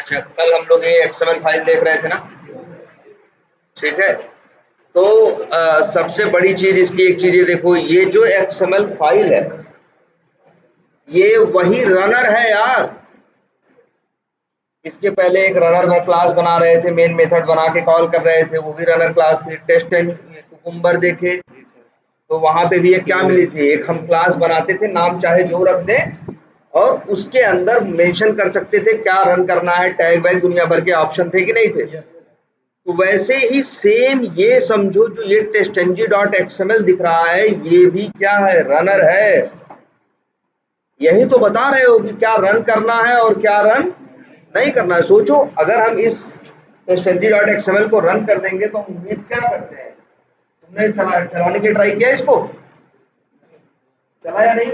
अच्छा, कल हम लोग ये एक्सएमएल फाइल देख रहे थे ना, ठीक है। तो सबसे बड़ी चीज इसकी एक चीज ये देखो, ये जो एक्सएमएल फाइल है ये वही रनर है यार। इसके पहले एक रनर में क्लास बना रहे थे, मेन मेथड बना के कॉल कर रहे थे, वो भी रनर क्लास थी। टेस्ट एंड कुकुम्बर देखे तो वहां पे भी एक क्या मिली थी, एक हम क्लास बनाते थे, नाम चाहे जो रख दें और उसके अंदर मेंशन कर सकते थे क्या रन करना है, टैग वैग दुनिया भर के ऑप्शन थे कि नहीं थे। तो वैसे ही सेम ये समझो, जो ये testng.xml दिख रहा है ये भी क्या है, रनर है। यही तो बता रहे हो कि क्या रन करना है और क्या रन नहीं करना है। सोचो अगर हम इस testng.xml को रन कर देंगे तो उम्मीद क्या करते हैं, तुमने चलाने की ट्राई किया इसको, चला या नहीं?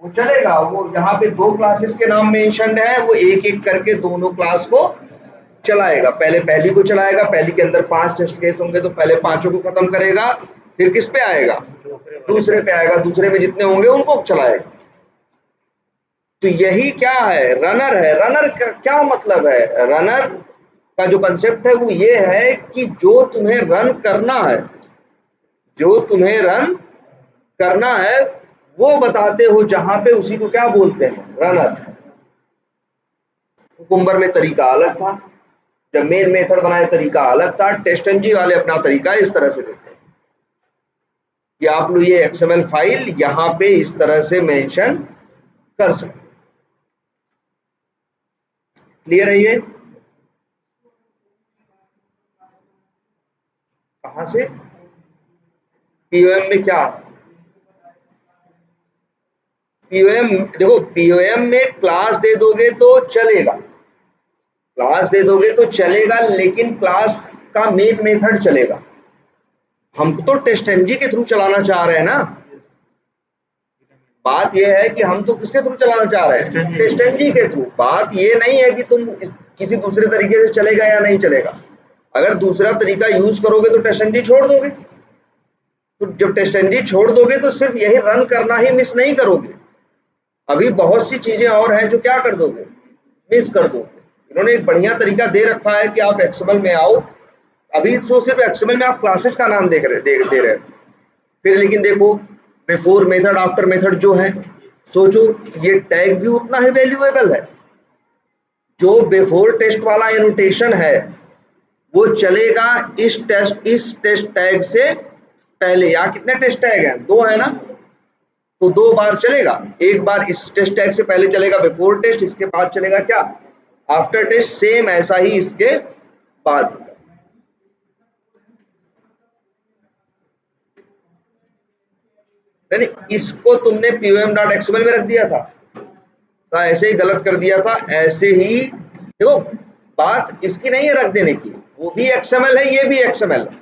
वो चलेगा। वो यहाँ पे दो क्लासेस के नाम मेंशन्ड है, वो एक एक करके दोनों क्लास को चलाएगा। पहले पहली को चलाएगा, पहली के अंदर 5 टेस्ट केस होंगे तो पहले 5 को खत्म करेगा, फिर किस पे आएगा, दूसरे पे आएगा, दूसरे में जितने होंगे उनको चलाएगा। तो यही क्या है, रनर है। रनर का क्या मतलब है, रनर का जो कंसेप्ट है वो ये है कि जो तुम्हें रन करना है, जो तुम्हें रन करना है वो बताते हो जहां पे, उसी को क्या बोलते हैं, रनर। कुकुम्बर में तरीका अलग था, जब मेन मेथड बनाए तरीका अलग था। टेस्टंजी वाले अपना तरीका इस तरह से देते हैं कि आप लोग ये एक्सएमएल फाइल यहां पे इस तरह से मेंशन कर सकते। क्लियर है ये? कहां से? पीओएम में क्या, पीओएम देखो, पीओएम में क्लास दे दोगे तो चलेगा, क्लास दे दोगे तो चलेगा, लेकिन क्लास का मेन मेथड चलेगा। हम तो टेस्टंजी के थ्रू चलाना चाह रहे हैं ना। बात यह है कि हम तो किसके थ्रू चलाना चाह रहे हैं, टेस्टंजी के थ्रू। बात ये नहीं है कि तुम किसी दूसरे तरीके से चलेगा या नहीं चलेगा। अगर दूसरा तरीका यूज करोगे तो टेस्टंजी छोड़ दोगे, तो जब टेस्टंजी छोड़ दोगे तो सिर्फ यही रन करना ही मिस नहीं करोगे, अभी बहुत सी चीजें और हैं जो क्या कर दोगे, मिस कर दोगे। इन्होंने एक बढ़िया तरीका दे रखा है कि आप एक्सएमएल में आओ, अभी तो सिर्फ एक्सएमएल में आप क्लासेस का नाम दे रहे हैं, फिर लेकिन देखो बिफोर मेथड आफ्टर मेथड जो है, सोचो ये टैग भी उतना ही वैल्यूएबल है। जो बिफोर टेस्ट वाला एनोटेशन है वो चलेगा इस टेस्ट टैग से पहले। यहाँ कितने टेस्ट टैग हैं, 2 है ना, तो 2 बार चलेगा। एक बार इस टेस्ट टैग से पहले चलेगा बिफोर टेस्ट, इसके बाद चलेगा क्या, आफ्टर टेस्ट। सेम ऐसा ही इसके बाद। नहीं, इसको तुमने pom.xml में रख दिया था तो ऐसे ही गलत कर दिया था। ऐसे ही देखो, बात इसकी नहीं है रख देने की, वो भी एक्सएमएल है, ये भी एक्सएमएल है।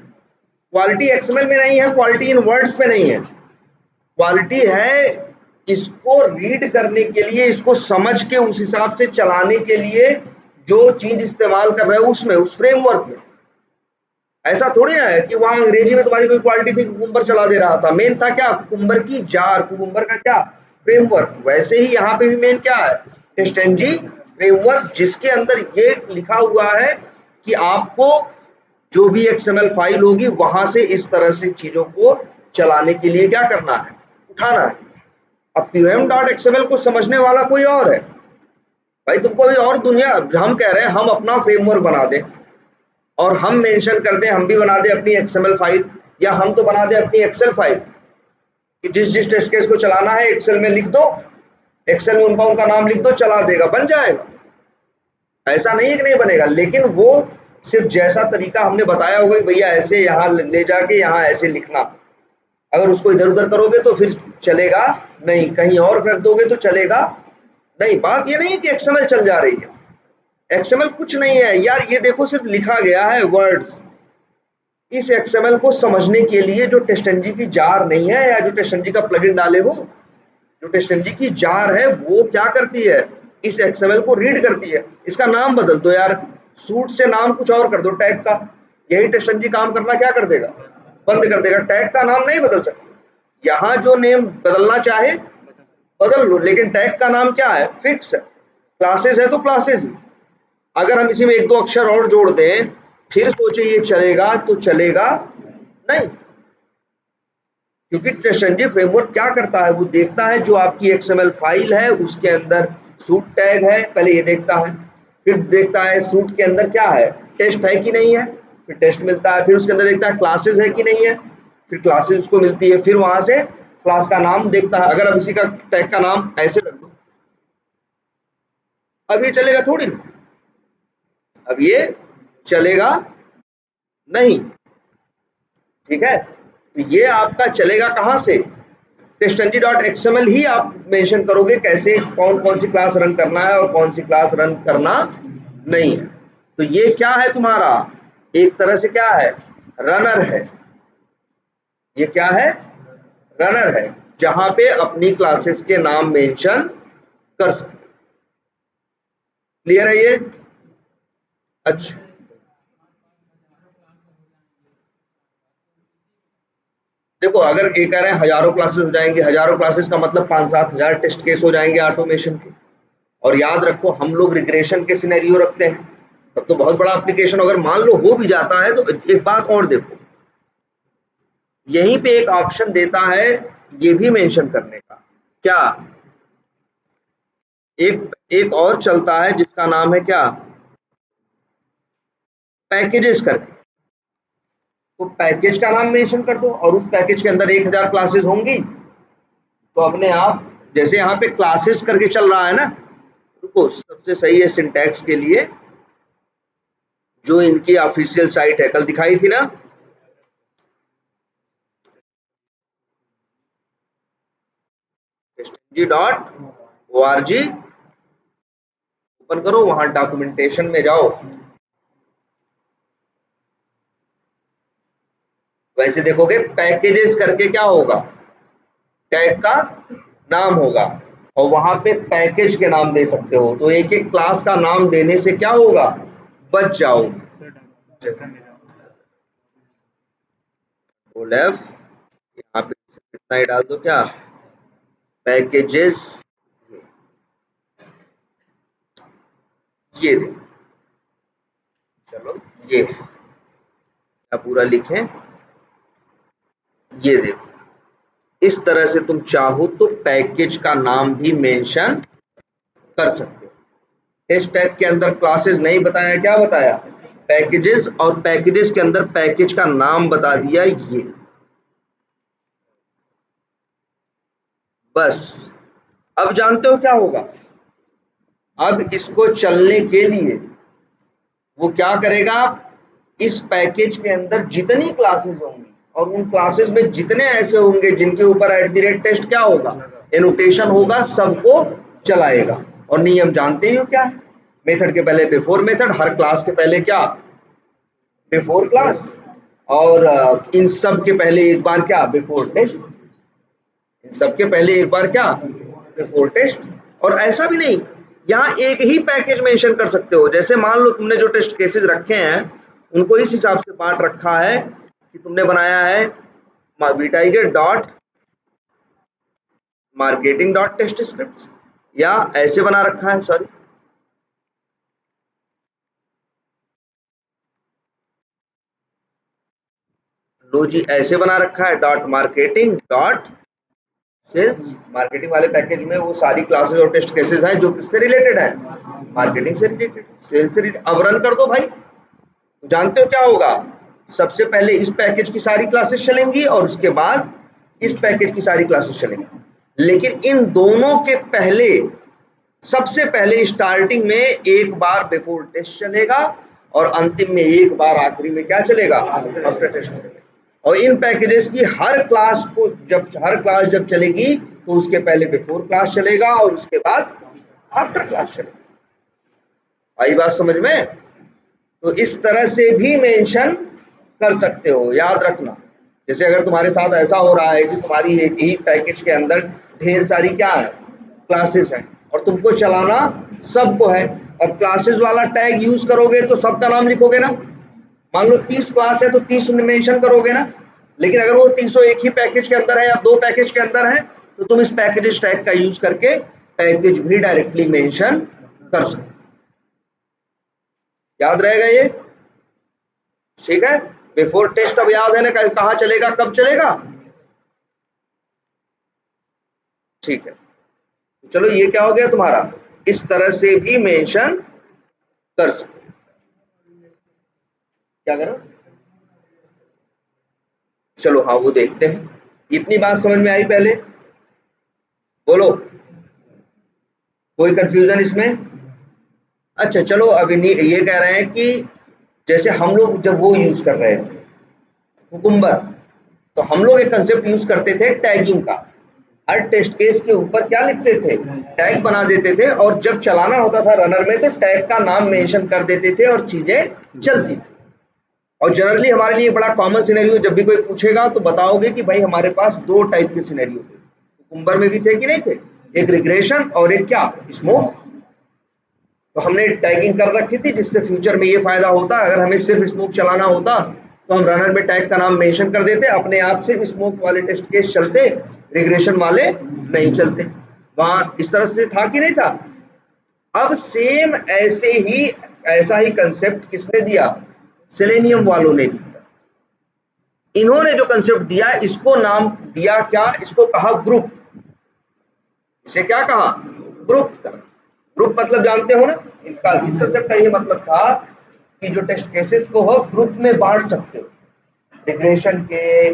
क्वालिटी एक्सएमएल में नहीं है, क्वालिटी इन वर्ड्स में नहीं है, क्वालिटी है इसको रीड करने के लिए, इसको समझ के उस हिसाब से चलाने के लिए जो चीज इस्तेमाल कर रहे हो उसमें, उस फ्रेमवर्क में। ऐसा थोड़ी ना है कि वहां अंग्रेजी में तुम्हारी कोई क्वालिटी थी, कुकुम्बर चला दे रहा था। मेन था क्या, कुकुम्बर की जार, कुकुम्बर का क्या, फ्रेमवर्क। वैसे ही यहाँ पे भी मेन क्या है, टेस्टंजी फ्रेमवर्क, जिसके अंदर ये लिखा हुआ है कि आपको जो भी एक्सएमएल फाइल होगी वहां से इस तरह से चीजों को चलाने के लिए क्या करना है, उठाना है। अब pom.xml को समझने वाला कोई और है भाई, तुमको अभी और दुनिया, हम कह रहे हैं हम अपना फ्रेमवर्क बना दें और हम मेंशन कर दें, हम भी बना दें अपनी एक्सएमएल फाइल, या हम तो बना दें अपनी एक्सेल फाइल कि जिस जिस टेस्ट केस को चलाना है एक्सेल में लिख दो, एक्सेल में उनका उनका नाम लिख दो, चला देगा, बन जाएगा। ऐसा नहीं है कि नहीं बनेगा, लेकिन वो सिर्फ जैसा तरीका हमने बताया होगा भैया ऐसे यहाँ ले जाके यहाँ ऐसे लिखना, अगर उसको इधर उधर करोगे तो फिर चलेगा नहीं, कहीं और कर दोगे तो चलेगा नहीं। बात ये नहीं है कि एक्सएमएल चल जा रही है, एक्सएमएल कुछ नहीं है यार। ये देखो सिर्फ लिखा गया है वर्ड्स। इस एक्सएमएल को समझने के लिए जो टेस्टंजी की जार नहीं है, या जो टेस्टंजी का प्लगइन डाले हो, जो टेस्टंजी की जार है वो क्या करती है, इस एक्सएमएल को रीड करती है। इसका नाम बदल दो यार, सूट से नाम कुछ और कर दो, टैग का। यही टेस्टंजी काम करना क्या कर देगा, बंद कर देगा। टैग का नाम नहीं बदल सकते, यहाँ जो नेम बदलना चाहे बदल लो, लेकिन टैग का नाम क्या है, फिक्स है। क्लासेस है तो क्लासेस ही, अगर हम इसी में एक दो अक्षर और जोड़ दें फिर सोचे ये चलेगा तो चलेगा नहीं, क्योंकि टेस्टनजी फ्रेमवर्क क्या करता है, वो देखता है जो आपकी XML फाइल है उसके अंदर सूट टैग है, पहले ये देखता है, फिर देखता है सूट के अंदर क्या है, टेस्ट है कि नहीं है, फिर टेस्ट मिलता है, फिर उसके अंदर देखता है क्लासेस है कि नहीं है, फिर क्लासेस उसको मिलती है, फिर वहां से क्लास का नाम देखता है। अगर अब इसी का टैग का नाम ऐसे रख दो, अब ये चलेगा थोड़ी ना, अब ये चलेगा नहीं, ठीक है। तो ये आपका चलेगा कहां से, testng.xml ही आप मेंशन करोगे कैसे कौन कौन सी क्लास रन करना है और कौन सी क्लास रन करना नहीं है। तो ये क्या है तुम्हारा, एक तरह से क्या है, रनर है, ये क्या है, रनर है, जहां पे अपनी क्लासेस के नाम मेंशन कर सकते। क्लियर है ये? अच्छा, देखो अगर ये कह रहे हैं हजारों क्लासेस हो जाएंगे, हजारों क्लासेस का मतलब 5-7 हजार टेस्ट केस हो जाएंगे ऑटोमेशन के। और याद रखो हम लोग रिग्रेशन के सिनेरियो रखते हैं, तब तो बहुत बड़ा एप्लीकेशन अगर मान लो हो भी जाता है। तो एक बात और देखो, यहीं पे एक ऑप्शन देता है ये भी मेंशन करने का, क्या, एक एक और चलता है जिसका नाम है क्या, पैकेजेस करके। तो पैकेज का नाम मेंशन कर दो और उस पैकेज के अंदर 1000 क्लासेस होंगी, तो अपने आप जैसे यहाँ पे क्लासेस करके चल रहा है ना, रुको सबसे सही है सिंटैक्स के लिए जो इनकी ऑफिशियल साइट है, कल दिखाई थी ना, testng.org ओपन करो, वहां डॉक्यूमेंटेशन में जाओ, वैसे देखोगे पैकेजेस करके क्या होगा, टैग का नाम होगा, और वहां पे पैकेज के नाम दे सकते हो। तो एक एक क्लास का नाम देने से क्या होगा, बच जाओगे। यहाँ पे कितना ही डाल दो क्या, पैकेजेस, ये देखो, चलो ये क्या पूरा लिखें, ये देखो, इस तरह से तुम चाहो तो पैकेज का नाम भी मेंशन कर सकते हो। टेस्ट टैग के अंदर क्लासेस नहीं बताया, क्या बताया, पैकेजेस, और पैकेजेस के अंदर पैकेज का नाम बता दिया ये, बस। अब जानते हो क्या होगा, अब इसको चलने के लिए वो क्या करेगा, इस पैकेज के अंदर जितनी क्लासेस होंगी और उन क्लासेस में जितने ऐसे होंगे जिनके ऊपर @टेस्ट क्या होगा, एनोटेशन होगा, सबको चलाएगा। और नियम जानते ही हो क्या है, मेथड के पहले बिफोर मेथड, हर क्लास के पहले क्या, बिफोर क्लास, और इन सब के पहले एक बार क्या, बिफोर टेस्ट, इन सब के पहले एक बार क्या, बिफोर टेस्ट। और ऐसा भी नहीं, यहाँ एक ही पैकेज मेंशन कर सकते हो, जैसे मान लो तुमने जो टेस्ट केसेस रखे हैं उनको इस हिसाब से बांट रखा है कि तुमने बनाया है vtiger dot marketing dot test script, या ऐसे बना रखा है, सॉरी, लो जी ऐसे बना रखा है, dot marketing dot sales. Marketing वाले पैकेज में वो सारी क्लासेस और टेस्ट केसेस हैं जो किससे रिलेटेड है, मार्केटिंग से रिलेटेड, सेल्स से रिलेटेड। अब रन कर दो भाई, तो जानते हो क्या होगा, सबसे पहले इस पैकेज की सारी क्लासेस चलेंगी और उसके बाद इस पैकेज की सारी क्लासेस चलेंगी। लेकिन इन दोनों के पहले, सबसे पहले स्टार्टिंग में एक बार बिफोर टेस्ट चलेगा और अंतिम में एक बार आखिरी में क्या चलेगा, आफ्टर टेस्ट चलेगा। और इन पैकेजेस की हर क्लास को हर क्लास जब चलेगी तो उसके पहले बिफोर क्लास चलेगा और उसके बाद आफ्टर क्लास चलेगा। आई बात समझ में? तो इस तरह से भी मेंशन कर सकते हो, याद रखना। जैसे अगर तुम्हारे साथ ऐसा हो रहा है कि तुम्हारी एक ही पैकेज के अंदर ढेर सारी क्या है, क्लासेस हैं, और तुमको चलाना सबको है, और क्लासेस वाला टैग यूज करोगे तो सबका नाम लिखोगे ना, मान लो 30 क्लास है तो 30 मेंशन करोगे ना। लेकिन अगर वो 300 एक ही पैकेज के अंदर है या 2 पैकेज के अंदर है तो तुम इस पैकेज टैग का यूज करके पैकेज भी डायरेक्टली मेंशन कर सकते हो। याद रहेगा ये, ठीक है। बिफोर टेस्ट अब याद है ना, कहाँ चलेगा, कब चलेगा, ठीक है। चलो ये क्या हो गया तुम्हारा, इस तरह से भी मेंशन कर सकते, क्या करो, चलो हाँ वो देखते हैं। इतनी बात समझ में आई पहले, बोलो कोई कंफ्यूजन इसमें। अच्छा चलो अब ये कह रहे हैं कि जैसे हम लोग जब वो यूज कर रहे थे कुकुम्बर, तो हम लोग एक कंसेप्ट यूज करते थे टैगिंग का। हर टेस्ट केस के ऊपर क्या लिखते थे, टैग बना देते थे, और जब चलाना होता था रनर में तो टैग का नाम मेंशन कर देते थे और चीजें चलती थी। और जनरली हमारे लिए बड़ा कॉमन सिनेरियो, जब भी कोई पूछेगा तो बताओगे कि भाई हमारे पास दो टाइप के सिनेरियो थे, कुकुम्बर में भी थे कि नहीं थे, एक रिग्रेशन और एक क्या, स्मोक। तो हमने टैगिंग कर रखी थी जिससे फ्यूचर में ये फायदा होता, अगर हमें सिर्फ स्मोक चलाना होता तो हम रनर में टैग का नाम मेंशन कर देते, अपने आप सिर्फ स्मोक वाले टेस्ट केस चलते, रिग्रेशन वाले नहीं चलते। वहां इस तरह से था कि नहीं था। अब सेम ऐसा ही कंसेप्ट किसने दिया, सेलेनियम वालों ने दिया। इन्होंने जो कंसेप्ट दिया इसको नाम दिया क्या, इसको कहा ग्रुप। इसे क्या कहा, ग्रुप। ग्रुप मतलब जानते हो ना, इनका इस कंसेप्ट का ये मतलब था कि जो टेस्ट केसेस को हो ग्रुप में बांट सकते हो, रिग्रेशन के,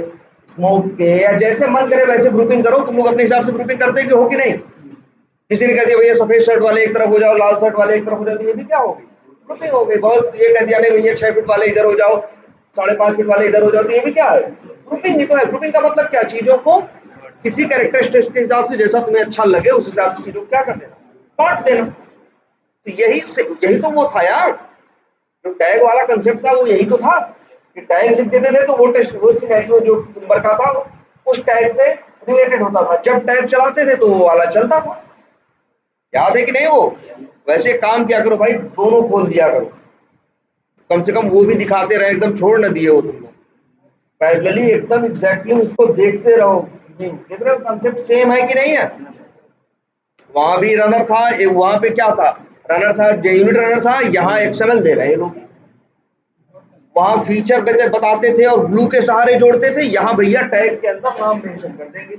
स्मोक के, या जैसे मन करे वैसे ग्रुपिंग करो। तुम लोग अपने हिसाब से ग्रुपिंग करते हो कि नहीं, किसी ने कह दिया भैया सफेद शर्ट वाले एक तरफ हो जाओ, लाल शर्ट वाले एक तरफ हो जाओ, तो ये भी क्या हो गई, ग्रुपिंग हो गई। बहुत ये कह दिया नहीं भैया 6 फीट वाले इधर हो जाओ, 5.5 फीट वाले इधर हो जाओ, तो ये भी क्या है, ग्रुपिंग ही तो है। ग्रुपिंग का मतलब क्या, चीजों को किसी कैरेक्टरिस्टिक्स के हिसाब से जैसा तुम्हें अच्छा लगे उस हिसाब से चीजों को क्या कर देना, बांट देना। तो यही तो वो था यार, जो टैग वाला कंसेप्ट था वो यही तो था कि टैग लिख देते थे तो वो सिनेरियो जो नंबर का था उस टैग से रिलेटेड होता था, जब टैग चलाते थे तो वो वाला चलता था। याद है कि नहीं वो। वैसे काम क्या करो भाई, दोनों खोल दिया करो, कम से कम वो भी दिखाते रहे, एकदम छोड़ न दिए हो तुम लोग, पैरेलली एकदम एग्जैक्टली उसको देखते रहो। देख रहे हो कंसेप्ट सेम है कि नहीं है। वहां भी रनर था, वहां पे क्या था, रनर था, यूनिट रनर था, यहाँ एक्सएमएल दे रहे हैं लोग, वहां फीचर बताते थे और ब्लू के सहारे जोड़ते थे, यहाँ भैया टैग के अंदर नाम मेंशन कर देंगे।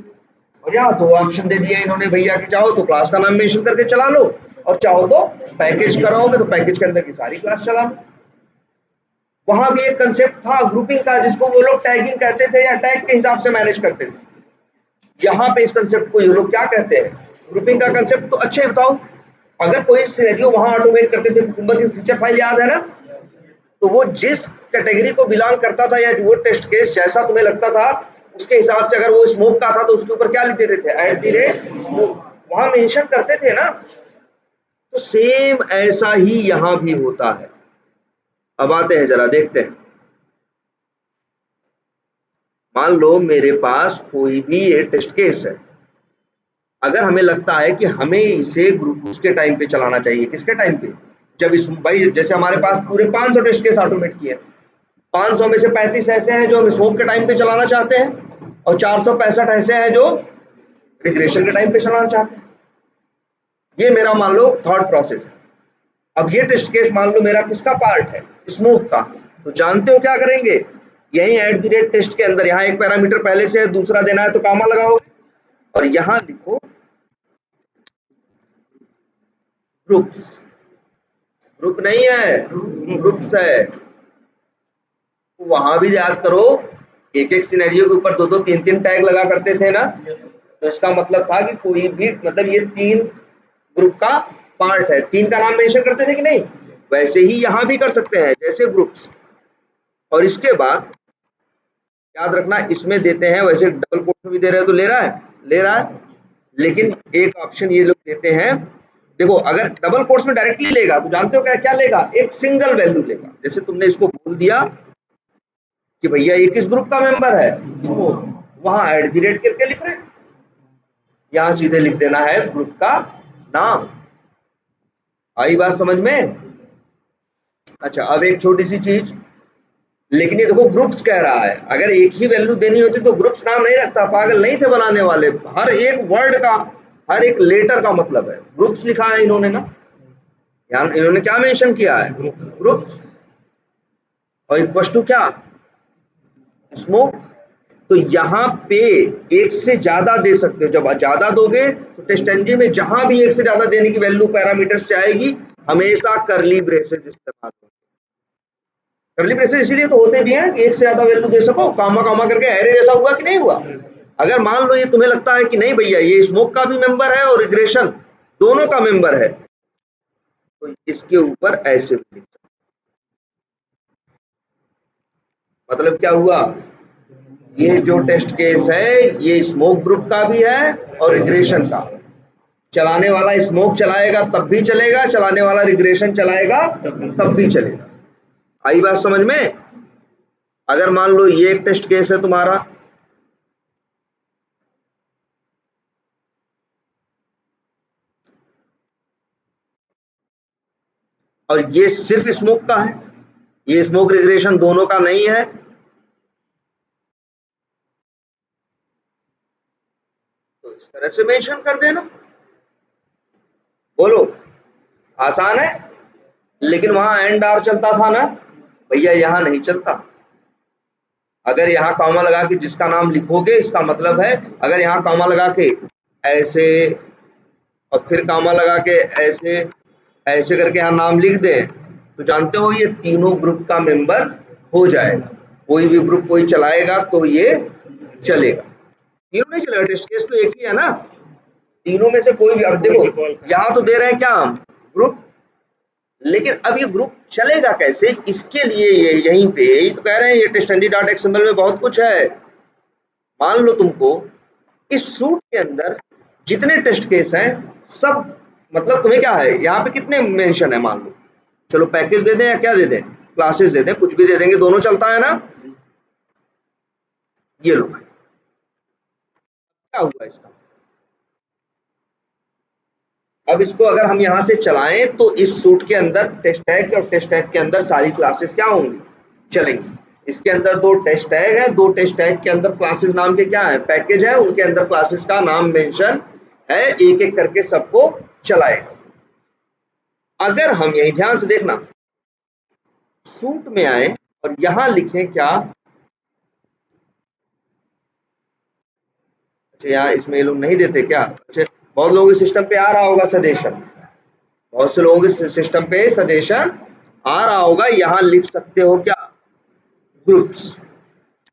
और यहाँ दो ऑप्शन दे दिया इन्होंने भैया कि चाहो तो क्लास का नाम मेंशन करके चला लो, और चाहो तो पैकेज कराओगे तो पैकेज के अंदर की सारी क्लास चला लो। वहां भी एक कंसेप्ट था ग्रुपिंग का, जिसको वो लोग टैगिंग कहते थे या टैग के हिसाब से मैनेज करते थे। यहाँ पे इस कंसेप्ट को ये लोग क्या कहते हैं, ग्रुपिंग का कंसेप्ट। तो अच्छे बताओ, अगर कोई सिनेरियो वहां ऑटोमेट करते थे, कुकुम्बर की फीचर फाइल याद है ना, तो वो जिस कैटेगरी को बिलोंग करता था या वो टेस्ट केस जैसा तुम्हें लगता था उसके हिसाब से, अगर वो स्मोक का था तो उसके ऊपर क्या लिख देते थे, @स्मोक, वहां मेंशन करते थे ना। तो सेम ऐसा ही यहां भी होता है। अब आते हैं जरा देखते हैं, मान लो मेरे पास कोई भी ये टेस्ट केस है, अगर हमें लगता है कि हमें इसे ग्रुप उसके टाइम पे चलाना चाहिए, किसके टाइम पे, जब इस भाई जैसे हमारे पास पूरे 500 टेस्ट केस ऑटोमेट किए, 500 में से 35 ऐसे हैं जो हम स्मोक के टाइम पे चलाना चाहते हैं, और 465 ऐसे हैं जो रिग्रेशन के टाइम पे चलाना चाहते हैं। ये मेरा मान लो थॉट प्रोसेस है। अब ये टेस्ट केस मान लो मेरा किसका पार्ट है, स्मोक का। तो जानते हो क्या करेंगे, यही @टेस्ट के अंदर यहाँ एक पैरामीटर पहले से है, दूसरा देना है तो कामा लगाओगे, और यहाँ लिखो ग्रुप्स। ग्रुप नहीं है, ग्रुप्स है। वहां भी याद करो, एक एक सिनेरियो के ऊपर दो दो तीन तीन टैग लगा करते थे ना, तो इसका मतलब था कि कोई भी, मतलब ये 3 ग्रुप का पार्ट है, 3 का नाम मेंशन करते थे कि नहीं, वैसे ही यहाँ भी कर सकते हैं जैसे ग्रुप्स। और इसके बाद याद रखना, इसमें देते हैं, वैसे डबल कोट में भी दे रहे हैं तो ले रहा है, लेकिन एक ऑप्शन ये लोग देते हैं। देखो अगर डबल कोट्स में डायरेक्टली लेगा तो जानते हो क्या क्या लेगा, एक सिंगल वैल्यू लेगा। जैसे तुमने इसको बोल दिया कि भैया ये किस ग्रुप का मेंबर है, वहां @ करके लिख रहे, यहाँ सीधे लिख देना है ग्रुप का नाम। आई बात समझ में। अच्छा अब एक छोटी सी चीज, लेकिन ये देखो ग्रुप्स कह रहा है, अगर एक ही वैल्यू देनी होती तो ग्रुप्स नाम नहीं रखता, पागल नहीं थे बनाने वाले। हर एक वर्ड का, हर एक लेटर का मतलब है, ग्रुप्स लिखा है इन्होंने ना। यहाँ इन्होंने क्या मेंशन किया है, ग्रुप, और इक्वल टू क्या, स्मोक। तो यहाँ पे एक से ज्यादा दे सकते हो, जब ज्यादा दोगे तो टेस्ट एनजी में जहां भी एक से ज्यादा देने की वैल्यू पैरामीटर से आएगी, हमेशा करली ब्रेसेस इस्तेमाल करो। करली ब्रेसेस इसीलिए तो होते भी हैं कि एक से ज्यादा वैल्यू दे सको, कामा कामा करके एरे जैसा हुआ कि नहीं हुआ। अगर मान लो ये तुम्हें लगता है कि नहीं भैया ये स्मोक का भी मेंबर है और रिग्रेशन दोनों का मेंबर है, तो इसके ऊपर ऐसे लिख सकते। मतलब क्या हुआ, ये जो टेस्ट केस है ये स्मोक ग्रुप का भी है और रिग्रेशन का। चलाने वाला स्मोक चलाएगा तब भी चलेगा, चलाने वाला रिग्रेशन चलाएगा तब भी चलेगा। आई बात समझ में। अगर मान लो ये एक टेस्ट केस है तुम्हारा, और ये सिर्फ स्मोक का है, ये स्मोक रिग्रेशन दोनों का नहीं है, तो इस तरह से मेंशन कर देना। बोलो आसान है, लेकिन वहां एंड आर चलता था ना भैया, यहां नहीं चलता। अगर यहाँ कॉमा लगा के जिसका नाम लिखोगे, इसका मतलब है अगर यहाँ कॉमा लगा के ऐसे और फिर कॉमा लगा के ऐसे ऐसे करके यहाँ नाम लिख दे, तो जानते हो ये तीनों ग्रुप का मेंबर हो जाएगा। कोई भी ग्रुप कोई चलाएगा तो ये चलेगा, तीनों नहीं चलेगा, टेस्ट केस तो एक ही है ना, तीनों में से कोई भी। अब देखो यहाँ तो दे रहे हैं क्या हम, ग्रुप, लेकिन अब ये ग्रुप चलेगा कैसे, इसके लिए ये यहीं पे यही तो कह रहे हैं, ये testnd.xml में बहुत कुछ है। मान लो तुमको इस सूट के अंदर जितने टेस्ट केस हैं सब, मतलब तुम्हें क्या है यहाँ पे कितने मेंशन है, मान लो चलो पैकेज दे दें या क्या दे दें, क्लासेस दे दें, कुछ भी दे देंगे, दोनों चलता है ना। ये लो क्या हुआ इसका, अब इसको अगर हम यहाँ से चलाएं तो इस सूट के अंदर टेस्ट टैग और टेस्ट टैग के अंदर सारी क्लासेस क्या होंगी, चलेंगी। इसके अंदर दो टेस्ट टैग है, दो टेस्ट टैग के अंदर क्लासेस नाम के क्या है, पैकेज है, उनके अंदर क्लासेस का नाम मेंशन है, एक एक करके सबको चलाएगा। अगर हम यही ध्यान से देखना सूट में आए और यहां लिखें क्या, अच्छा यहाँ इसमें लोग नहीं देते क्या, अच्छा बहुत लोगों के सिस्टम पे आ रहा होगा सजेशन, बहुत से लोगों के सिस्टम पे सजेशन आ रहा होगा, यहां लिख सकते हो क्या, ग्रुप्स।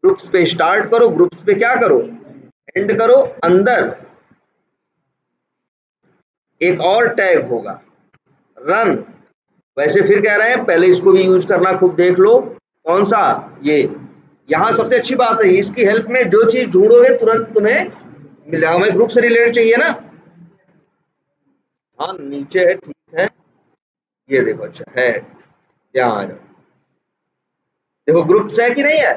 ग्रुप्स पे स्टार्ट करो, ग्रुप्स पे क्या करो, एंड करो। अंदर एक और टैग होगा रन, वैसे फिर कह रहे हैं पहले इसको भी यूज करना, खुद देख लो कौन सा, ये यहाँ सबसे अच्छी बात है इसकी हेल्प में जो चीज ढूंढोगे तुरंत तुम्हें मिलेगा। हमें ग्रुप से रिलेटेड चाहिए ना, हाँ नीचे है, ठीक है, ये देखो अच्छा है, यहाँ आ जाओ, देखो ग्रुप्स है कि नहीं है,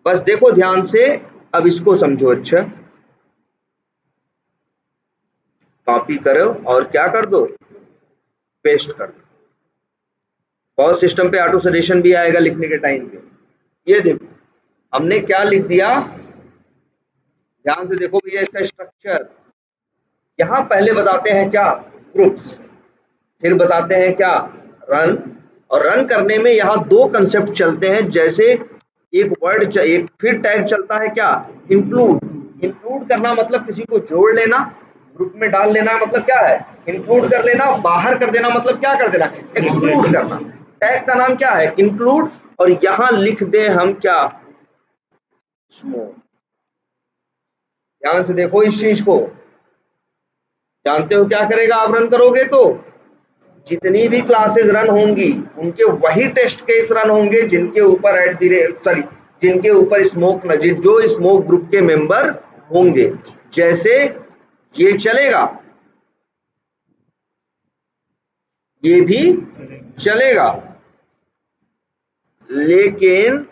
बस देखो ध्यान से, अब इसको समझो। अच्छा कॉपी करो और क्या कर दो, पेस्ट कर दो। बहुत सिस्टम पे ऑटो सजेशन भी आएगा लिखने के टाइम पे। ये देखो हमने क्या लिख दिया, ध्यान से देखो भैया इसका स्ट्रक्चर, यहाँ पहले बताते हैं क्या, ग्रुप्स, फिर बताते हैं क्या, रन। और रन करने में यहाँ दो कंसेप्ट चलते हैं, जैसे एक वर्ड एक फिर टैग चलता है क्या, इंक्लूड। इंक्लूड करना मतलब किसी को जोड़ लेना, ग्रुप में डाल लेना मतलब क्या है, इंक्लूड कर लेना। बाहर कर देना मतलब क्या कर देना, एक्सक्लूड करना। टैग का नाम क्या है, इंक्लूड, और यहाँ लिख दे हम क्या, स्मोक। ध्यान से देखो इस चीज को, जानते हो क्या करेगा आप रन करोगे तो, जितनी भी क्लासेस रन होंगी उनके वही टेस्ट केस रन होंगे जिनके ऊपर एट द रेट सॉरी जिनके ऊपर स्मोक जो स्मोक ग्रुप के मेंबर होंगे। जैसे ये चलेगा, ये भी चलेगा, लेकिन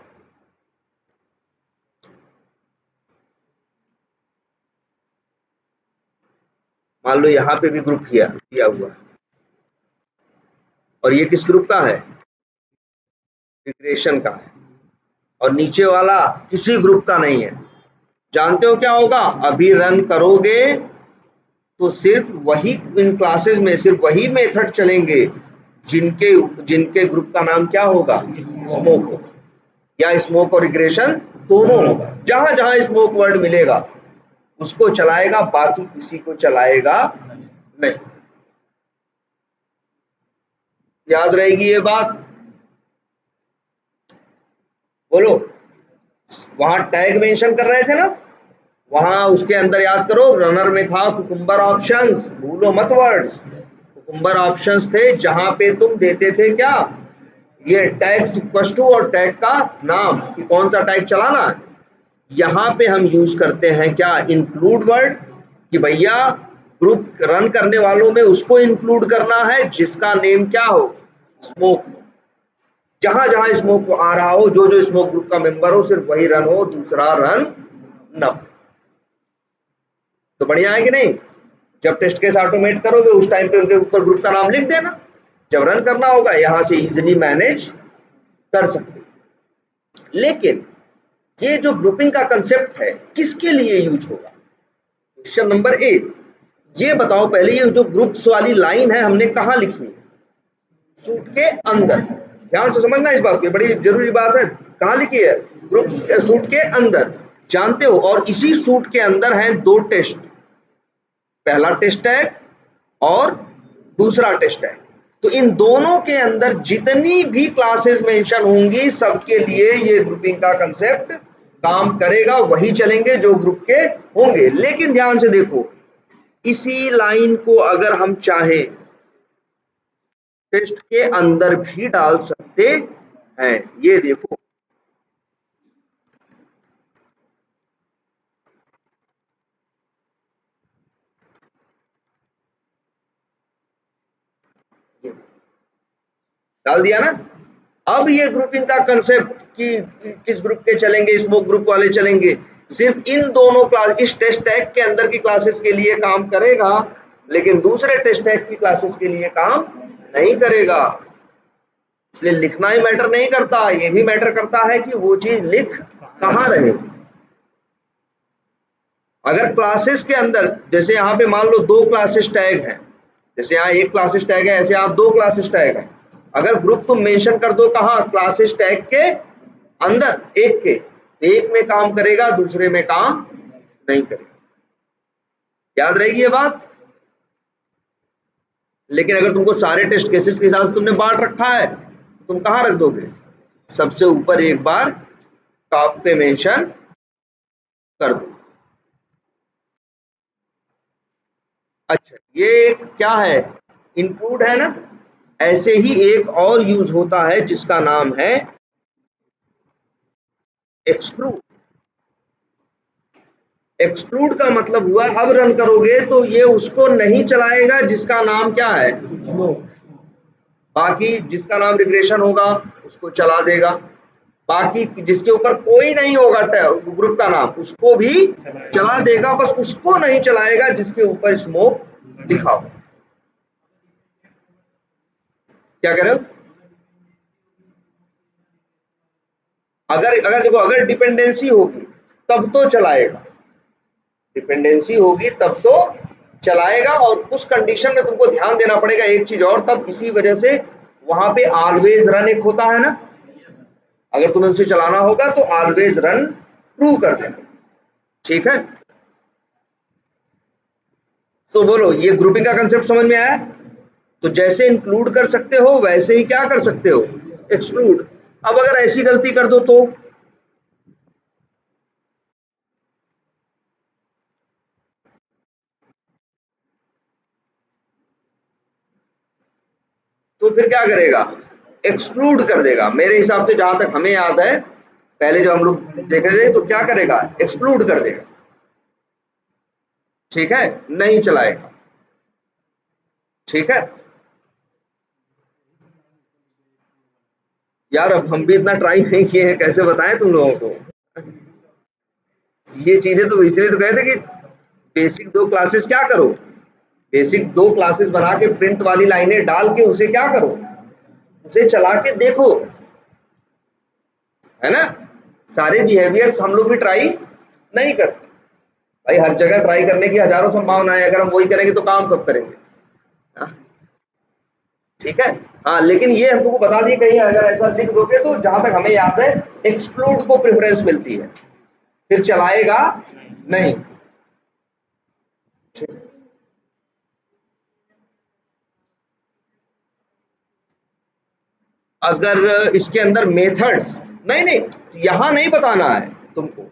मान लो यहाँ पे भी ग्रुप किया हुआ, और ये किस ग्रुप का है, रिग्रेशन का है, और नीचे वाला किसी ग्रुप का नहीं है। जानते हो क्या होगा, अभी रन करोगे तो सिर्फ वही इन क्लासेस में सिर्फ वही मेथड चलेंगे जिनके जिनके ग्रुप का नाम क्या होगा, स्मोक होगा, या स्मोक और रिग्रेशन दोनों होगा। जहां जहां स्मोक वर्ड मिलेगा उसको चलाएगा, बाकी किसी को चलाएगा नहीं। याद रहेगी ये बात? बोलो। वहां टैग मेंशन कर रहे थे ना, वहां उसके अंदर याद करो रनर में था कुकुम्बर ऑप्शंस, भूलो मत वर्ड्स। कुकुम्बर ऑप्शंस थे जहां पे तुम देते थे क्या, ये टैग इक्वल टू और टैग का नाम कि कौन सा टैग चलाना है। यहाँ पे हम यूज करते हैं क्या, इंक्लूड वर्ड, कि भैया ग्रुप रन करने वालों में उसको इंक्लूड करना है जिसका नेम क्या हो, स्मोक। जहां जहां स्मोक आ रहा हो, जो जो स्मोक ग्रुप का मेंबर हो, सिर्फ वही रन हो, दूसरा रन न। तो बढ़िया है कि नहीं? जब टेस्ट केस ऑटोमेट करोगे उस टाइम पे उनके ऊपर ग्रुप का नाम लिख देना, जब रन करना होगा यहां से इजीली मैनेज कर सकते। लेकिन ये जो ग्रुपिंग का कंसेप्ट है किसके लिए यूज होगा? क्वेश्चन नंबर 8, ये बताओ पहले, ये जो ग्रुप्स वाली लाइन है हमने कहाँ लिखी है? सूट के अंदर। ध्यान से समझना इस बात की, बड़ी जरूरी बात है। कहाँ लिखी है? ग्रुप्स के सूट के अंदर, जानते हो। और इसी सूट के अंदर हैं दो टेस्ट, पहला टेस्ट टैग और दूसरा टेस्ट टैग। तो इन दोनों के अंदर जितनी भी क्लासेस मेंशन होंगी सबके लिए ये ग्रुपिंग का कंसेप्ट काम करेगा, वही चलेंगे जो ग्रुप के होंगे। लेकिन ध्यान से देखो, इसी लाइन को अगर हम चाहे टेस्ट के अंदर भी डाल सकते हैं। ये देखो, डाल दिया ना। अब ये ग्रुपिंग का कंसेप्ट कि किस ग्रुप के चलेंगे, स्मोक ग्रुप वाले चलेंगे, सिर्फ इन दोनों क्लास, इस टेस्ट टैग के अंदर की क्लासेस के लिए काम करेगा, लेकिन दूसरे टेस्ट टैग की क्लासेस के लिए काम नहीं करेगा। इसलिए लिखना ही मैटर नहीं करता, ये भी मैटर करता है कि वो चीज लिख कहाँ रहे। अगर क्लासेस के अंदर, जैसे यहाँ पे मान लो दो क्लासेस टैग हैं, जैसे यहाँ एक क्लासेस टैग है, ऐसे यहाँ दो क्लासेस टैग है। अगर ग्रुप तुम मेंशन कर दो कहाँ, क्लासेस टैग के अंदर, एक के, एक में काम करेगा दूसरे में काम नहीं करेगा। याद रहेगी ये बात? लेकिन अगर तुमको सारे टेस्ट केसेस के हिसाब से तुमने बांट रखा है, तुम कहाँ रख दोगे? सबसे ऊपर एक बार टॉप पे मेंशन कर दो। अच्छा, ये क्या है, इंक्लूड है ना। ऐसे ही एक और यूज होता है जिसका नाम है एक्सक्लूड। एक्सक्लूड का मतलब हुआ अब रन करोगे तो ये उसको नहीं चलाएगा जिसका नाम क्या है, बाकी जिसका नाम रिग्रेशन होगा उसको चला देगा। बाकी जिसके ऊपर कोई नहीं होगा ग्रुप का नाम, उसको भी चला देगा, बस उसको नहीं चलाएगा जिसके ऊपर स्मोक लिखा हो। क्या कह रहे हो? अगर देखो, अगर डिपेंडेंसी होगी तब तो चलाएगा, डिपेंडेंसी होगी तब तो चलाएगा। और उस कंडीशन में तुमको ध्यान देना पड़ेगा एक चीज और, तब इसी वजह से वहां पे ऑलवेज रन एक होता है ना, अगर तुम्हें उसे चलाना होगा तो ऑलवेज रन ट्रू कर देना। ठीक है, तो बोलो, ये ग्रुपिंग का कंसेप्ट समझ में आया? तो जैसे इंक्लूड कर सकते हो वैसे ही क्या कर सकते हो, एक्सक्लूड। अब अगर ऐसी गलती कर दो तो फिर क्या करेगा, एक्सक्लूड कर देगा। मेरे हिसाब से जहां तक हमें याद है, पहले जब हम लोग देख रहे थे तो क्या करेगा, एक्सक्लूड कर देगा। ठीक है, नहीं चलाएगा। ठीक है यार, अब हम भी इतना ट्राई नहीं किए हैं, कैसे बताएं तुम लोगों को। ये चीजें तो इसलिए तो कहते कि बेसिक दो क्लासेस क्या करो, बेसिक दो क्लासेस बना के प्रिंट वाली लाइनें डाल के उसे क्या करो, उसे चला के देखो, है ना। सारे बिहेवियर्स हम लोग भी ट्राई नहीं करते। भाई हर जगह ट्राई करने की हजारों संभावनाएं, अगर हम वही करेंगे तो काम कब करेंगे? हाँ, ठीक है। हाँ, लेकिन ये हम तुमको बता दिए, कहीं अगर ऐसा लिख दोगे तो जहां तक हमें याद है एक्सक्लूड को प्रेफरेंस मिलती है, फिर चलाएगा नहीं। अगर इसके अंदर मेथड्स, नहीं नहीं, यहां नहीं बताना है तुमको।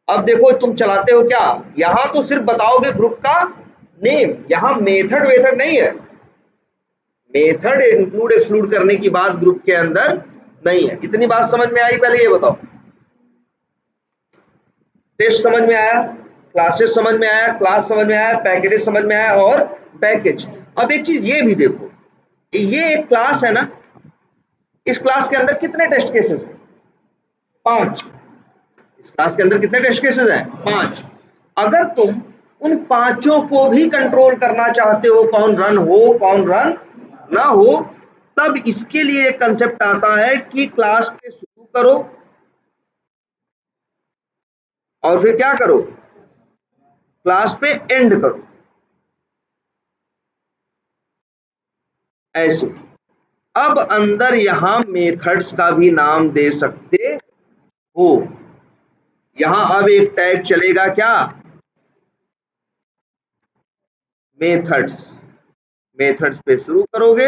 अब देखो तुम चलाते हो क्या, यहां तो सिर्फ बताओगे ग्रुप का नेम, यहां मेथड वेथड नहीं है। मेथड इंक्लूड एक्सक्लूड करने की बात ग्रुप के अंदर नहीं है। इतनी बात समझ में आई? पहले ये बताओ, टेस्ट समझ में आया, क्लासेस समझ में आया, क्लास समझ में आया, पैकेजेस समझ में आया और पैकेज। अब एक चीज ये भी देखो, ये एक क्लास है ना, इस क्लास के अंदर कितने टेस्ट केसेस हैं? 5। इस क्लास के अंदर कितने टेस्ट केसेस हैं? 5। अगर तुम उन पांचों को भी कंट्रोल करना चाहते हो, कौन रन हो कौन रन ना हो, तब इसके लिए एक कंसेप्ट आता है कि क्लास के शुरू करो और फिर क्या करो, क्लास पे एंड करो, ऐसे। अब अंदर यहां मेथड्स का भी नाम दे सकते हो। यहां अब एक टैग चलेगा क्या, मेथड्स। मेथड्स पे शुरू करोगे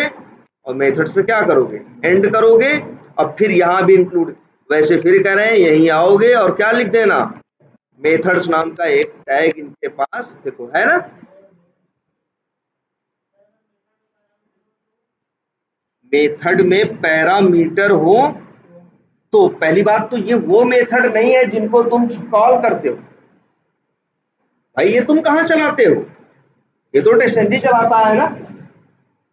और मेथड्स पे क्या करोगे, एंड करोगे। अब फिर यहां भी इंक्लूड, वैसे फिर कह रहे हैं यहीं आओगे और क्या लिख देना, मेथड्स नाम का एक टैग इनके पास देखो है ना। मेथड में पैरामीटर हो तो पहली बात तो ये वो मेथड नहीं है जिनको तुम कॉल करते हो, भाई ये तुम कहां चलाते हो, ये तो टेस्टेंजी चलाता है ना।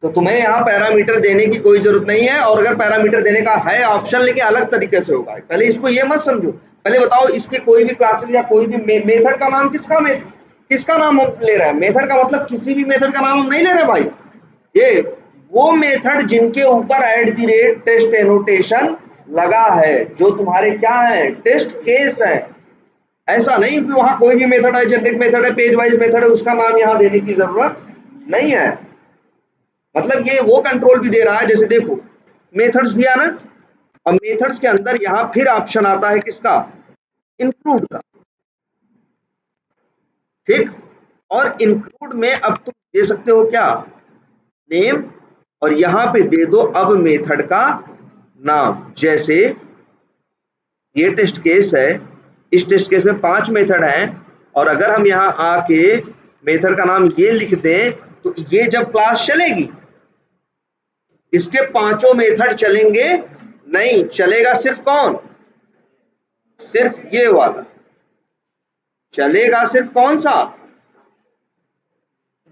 तो तुम्हें यहाँ पैरामीटर देने की कोई जरूरत नहीं है, और अगर पैरामीटर देने का है ऑप्शन, लेकिन अलग तरीके से होगा। पहले इसको ये मत समझो, पहले बताओ इसके कोई भी क्लासेस या कोई भी मेथड का नाम किसका नाम हम ले रहे हैं। मेथड का मतलब किसी भी मेथड का नाम हम नहीं ले रहे भाई, ये वो मेथड जिनके ऊपर @ टेस्ट एनोटेशन लगा है, जो तुम्हारे क्या है, टेस्ट केस है। ऐसा नहीं कि वहां कोई भी मेथड है, जेनेरिक मेथड है, पेज वाइज मेथड है, उसका नाम यहाँ देने की जरूरत नहीं है। मतलब ये वो कंट्रोल भी दे रहा है, जैसे देखो मेथड्स दिया ना, अब मेथड्स के अंदर यहां फिर ऑप्शन आता है किसका, इंक्लूड का, ठीक। और इंक्लूड में अब तुम दे सकते हो क्या, नेम, और यहां पे दे दो अब मेथड का नाम। जैसे ये टेस्ट केस है, इस टेस्ट केस में 5 मेथड हैं, और अगर हम यहां आके मेथड का नाम ये लिख दें तो ये जब क्लास चलेगी इसके पांचों मेथड चलेंगे नहीं, चलेगा सिर्फ कौन, सिर्फ ये वाला चलेगा। सिर्फ कौन सा,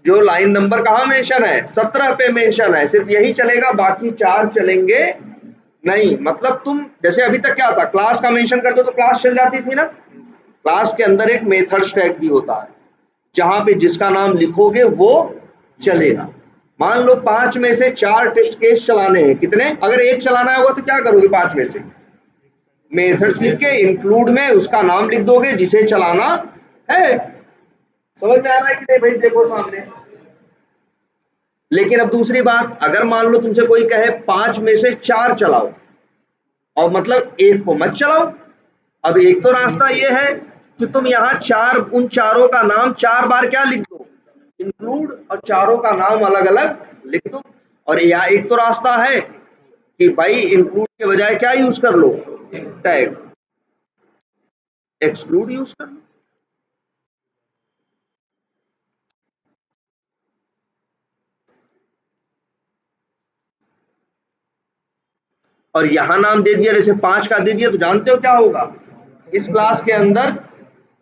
जो लाइन नंबर कहां मेंशन है, 17 पे मेंशन है, सिर्फ यही चलेगा, बाकी 4 चलेंगे नहीं। मतलब तुम जैसे अभी तक क्या था, क्लास का मेंशन कर दो तो क्लास चल जाती थी ना। क्लास के अंदर एक मेथड टैग भी होता है, जहां पे जिसका नाम लिखोगे वो चलेगा। मान लो 5 में से 4 टेस्ट केस चलाने हैं, कितने, अगर एक चलाना होगा तो क्या करोगे, 5 में से मेथड्स लिख के इंक्लूड में उसका नाम लिख दोगे जिसे चलाना है। समझ में आ रहा है कि नहीं भाई, देखो सामने। लेकिन अब दूसरी बात, अगर मान लो तुमसे कोई कहे 5 में से 4 चलाओ, और मतलब एक को मत चलाओ। अब एक तो रास्ता ये है कि तुम यहाँ उन चारों का नाम 4 बार क्या लिख दो, इंक्लूड, और चारों का नाम अलग अलग लिख दो। और या एक तो रास्ता है कि भाई इंक्लूड के बजाय क्या यूज कर लो, टैग एक्सक्लूड यूज कर लो। और यहां नाम दे दिया, जैसे 5 का दे दिया, तो जानते हो क्या होगा, इस क्लास के अंदर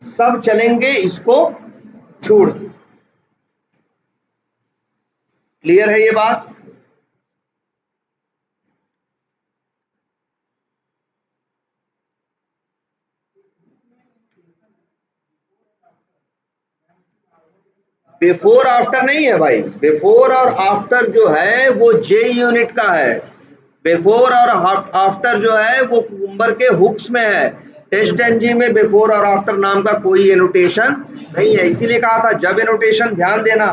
सब चलेंगे, इसको छोड़ दो। क्लियर है ये बात? बिफोर आफ्टर नहीं है भाई, बिफोर और आफ्टर जो है वो जे यूनिट का है। बिफोर और आफ्टर जो है वो कुकुम्बर के हुक्स में है। टेस्ट एनजी में बिफोर और आफ्टर नाम का कोई एनोटेशन नहीं है, इसीलिए कहा था जब एनोटेशन, ध्यान देना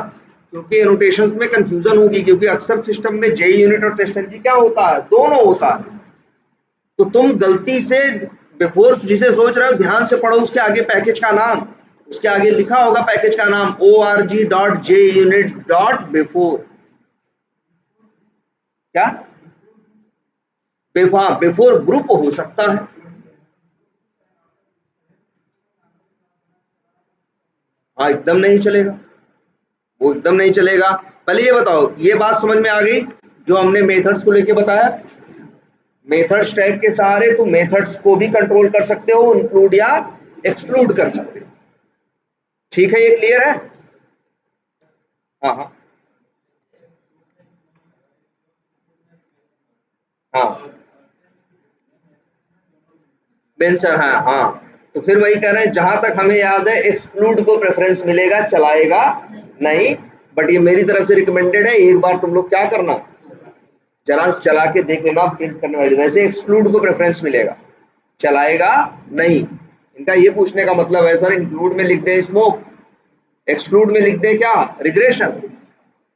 क्योंकि एनोटेशंस में कंफ्यूजन होगी, क्योंकि अक्सर सिस्टम में जेई यूनिट और टेस्ट एनर्जी क्या होता है, दोनों होता है। तो तुम गलती से बिफोर जिसे सोच रहे हो ध्यान से पढ़ो, उसके आगे पैकेज का नाम, उसके आगे लिखा होगा पैकेज का नाम org.junit.before। क्या बिफोर ग्रुप हो सकता है। हाँ एकदम नहीं चलेगा, वो एकदम नहीं चलेगा। पहले ये बताओ, ये बात समझ में आ गई जो हमने मेथड्स को लेके बताया। मेथड्स टैग के सहारे तुम मेथड्स को भी कंट्रोल कर सकते हो, इंक्लूड या एक्सक्लूड कर सकते हो। ठीक है, ये क्लियर है। हाँ हाँ हाँ बेंसर, हाँ हाँ। तो फिर वही कह रहे हैं, जहां तक हमें याद है एक्सक्लूड को प्रेफरेंस मिलेगा, चलाएगा नहीं। बट ये मेरी तरफ से रिकमेंडेड है, एक बार तुम लोग क्या करना, जरा चला के देख लेना प्रिंट करने वाले। वैसे एक्सक्लूड को प्रेफरेंस मिलेगा, चलाएगा नहीं। इनका ये पूछने का मतलब है सर इंक्लूड में लिख दे स्मोक, एक्सक्लूड में लिख दे क्या, रिग्रेशन।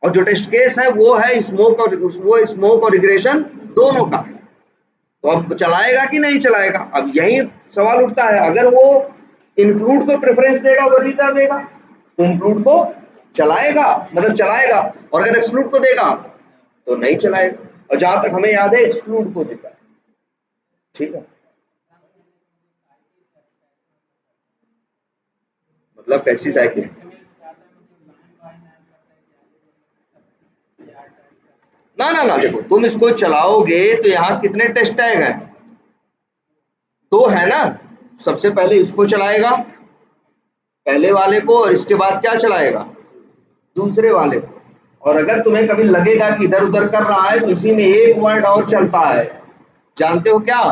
और जो टेस्ट केस है वो है स्मोक, और वो स्मोक और रिग्रेशन दोनों का। तो अब चलाएगा कि नहीं चलाएगा, अब यही सवाल उठता है। अगर वो इंक्लूड को प्रेफरेंस देगा, वरीयता देगा, तो इंक्लूड को चलाएगा, मतलब चलाएगा। और अगर एक्सक्लूड को देगा तो नहीं चलाएगा। और जहां तक हमें याद है एक्सक्लूड को देता है। ठीक है, मतलब कैसी साइकिल। ना ना ना, देखो तुम इसको चलाओगे तो यहाँ कितने टेस्ट टैग हैं, दो है ना। सबसे पहले इसको चलाएगा, पहले वाले को, और इसके बाद क्या चलाएगा, दूसरे वाले को। और अगर तुम्हें कभी लगेगा कि इधर उधर कर रहा है तो इसी में एक वर्ड और चलता है, जानते हो क्या।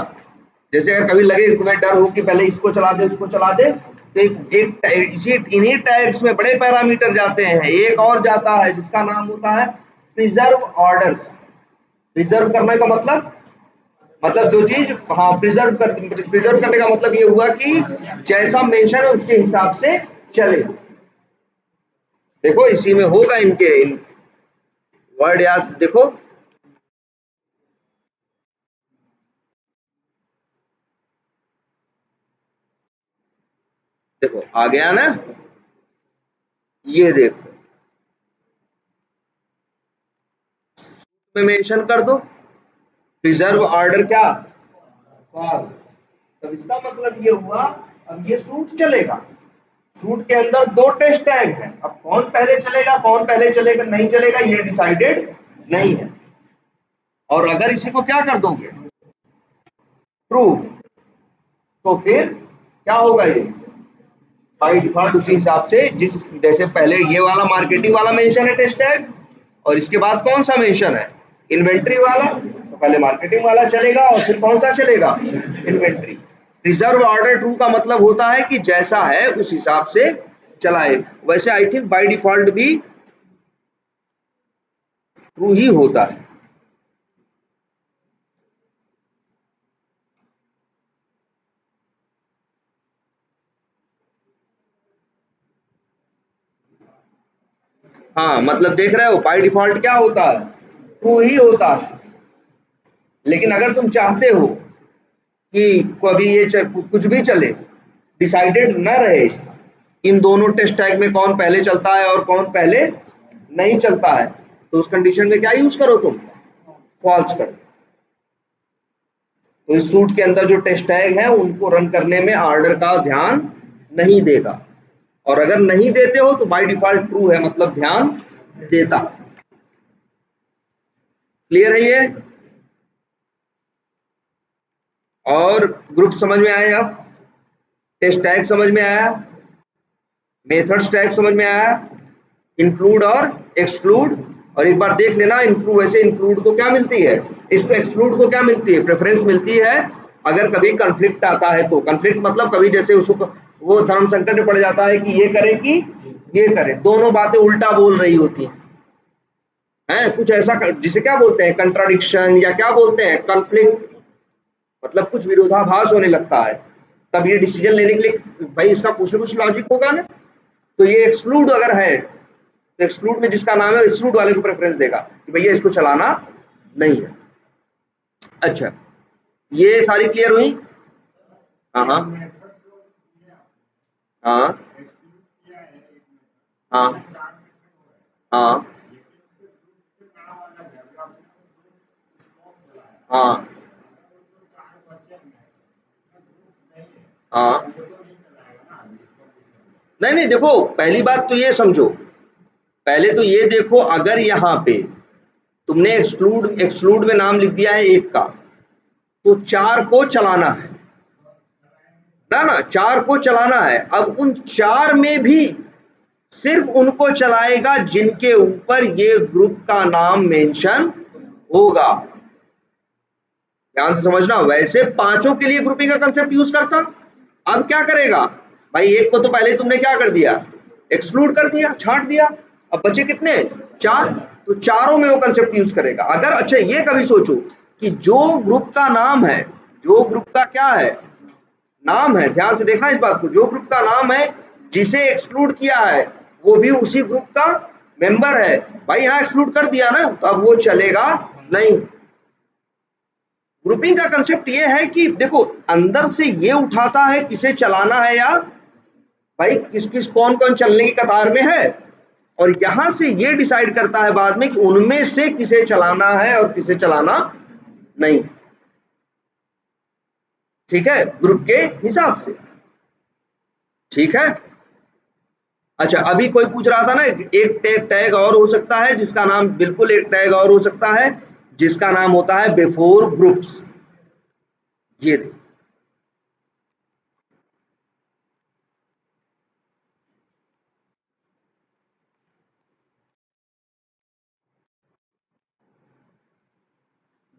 जैसे अगर कभी लगे तुम्हें डर हो कि पहले इसको चला दे उसको चला दे, तो इसी इन्हीं टैग्स में बड़े पैरामीटर जाते हैं, एक और जाता है जिसका नाम होता है प्रिजर्व ऑर्डर्स। प्रिजर्व करने का मतलब जो चीज, हाँ प्रिजर्व करने का मतलब ये हुआ कि जैसा मेंशन है उसके हिसाब से चले। देखो इसी में होगा, इनके इन वर्ड याद देखो। देखो आ गया ना, ये देखो में मेंशन कर दो, प्रिजर्व ऑर्डर क्या, false। तब इसका मतलब ये हुआ, अब ये सूट चलेगा। सूट के अंदर दो टेस्ट टैग है, अब कौन पहले चलेगा कौन पहले चलेगा नहीं चलेगा ये डिसाइडेड नहीं है। और अगर इसी को क्या कर दोगे, ट्रू, तो फिर क्या होगा, ये बाय डिफॉल्ट उसी हिसाब से, जिस जैसे पहले ये वाला मार्केटिंग वाला मेंशन है टेस्ट टैग, और इसके बाद कौन सा मेंशन है, इन्वेंट्री वाला, तो पहले मार्केटिंग वाला चलेगा और फिर कौन सा चलेगा, इन्वेंट्री। रिजर्व ऑर्डर ट्रू का मतलब होता है कि जैसा है उस हिसाब से चलाए। वैसे आई थिंक बाय डिफॉल्ट भी ट्रू ही होता है। हाँ मतलब देख रहे हो बाय डिफॉल्ट क्या होता है, ट्रू ही होता है। लेकिन अगर तुम चाहते हो कि कभी ये कुछ भी चले, डिसाइडेड न रहे इन दोनों टेस्ट टैग में कौन पहले चलता है और कौन पहले नहीं चलता है, तो उस कंडीशन में क्या यूज करो तुम, फॉल्स करो। तो इस सूट के अंदर जो टेस्ट टैग है उनको रन करने में ऑर्डर का ध्यान नहीं देगा। और अगर नहीं देते हो तो बाय डिफॉल्ट ट्रू है, मतलब ध्यान देता। क्लियर है ये। और ग्रुप समझ में आए, अब टेस्ट टैग समझ में आया, मेथड्स टैग समझ में आया, इंक्लूड और एक्सक्लूड। और एक बार देख लेना इंक्लूड, वैसे इंक्लूड को क्या मिलती है, इसको एक्सक्लूड को क्या मिलती है, प्रेफरेंस मिलती है। अगर कभी कंफ्लिक्ट आता है तो, कंफ्लिक्ट मतलब कभी जैसे उसको वो धर्म संकट में पड़ जाता है कि ये करे कि ये करे, दोनों बातें उल्टा बोल रही होती हैं, कुछ ऐसा जिसे क्या बोलते हैं, कंट्राडिक्शन, या क्या बोलते हैं, कॉन्फ्लिक्ट, मतलब कुछ विरोधाभास होने लगता है। तब ये डिसीजन लेने के लिए भाई इसका कुछ ना कुछ लॉजिक होगा ना। तो ये एक्सक्लूड अगर है तो एक्सक्लूड में जिसका नाम है एक्सक्लूड वाले को प्रेफरेंस देगा कि भैया इसको चलाना नहीं है। अच्छा, ये सारी क्लियर हुई? हाँ हाँ हाँ हाँ हाँ हाँ हाँ। नहीं नहीं, देखो पहली बात तो ये समझो, पहले तो ये देखो, अगर यहाँ पे तुमने एक्सक्लूड एक्सक्लूड में नाम लिख दिया है एक का, तो 4 को चलाना है ना, 4 को चलाना है। अब उन 4 में भी सिर्फ उनको चलाएगा जिनके ऊपर ये ग्रुप का नाम मेंशन होगा। ध्यान से समझना, वैसे पांचों के लिए ग्रुपिंग का कंसेप्ट यूज करता। अब क्या करेगा भाई, एक को तो पहले तुमने क्या कर दिया, एक्सक्लूड कर दिया, छांट दिया। अब बचे कितने, 4। तो चारों में वो कंसेप्ट यूज करेगा। अगर अच्छा ये कभी सोचो कि जो ग्रुप का नाम है, जो ग्रुप का क्या है, नाम है, ध्यान से देखना इस बात को, जो ग्रुप का नाम है जिसे एक्सक्लूड किया है वो भी उसी ग्रुप का मेंबर है, भाई यहाँ एक्सक्लूड कर दिया ना, तो अब वो चलेगा नहीं। ग्रुपिंग का कंसेप्ट ये है कि देखो अंदर से ये उठाता है किसे चलाना है, या भाई किस किस कौन कौन चलने की कतार में है, और यहां से ये डिसाइड करता है बाद में कि उनमें से किसे चलाना है और किसे चलाना नहीं। ठीक है, ग्रुप के हिसाब से। ठीक है। अच्छा, अभी कोई पूछ रहा था ना, एक टैग टैग और हो सकता है जिसका नाम, बिल्कुल एक टैग और हो सकता है जिसका नाम होता है बिफोर ग्रुप्स। ये देखो,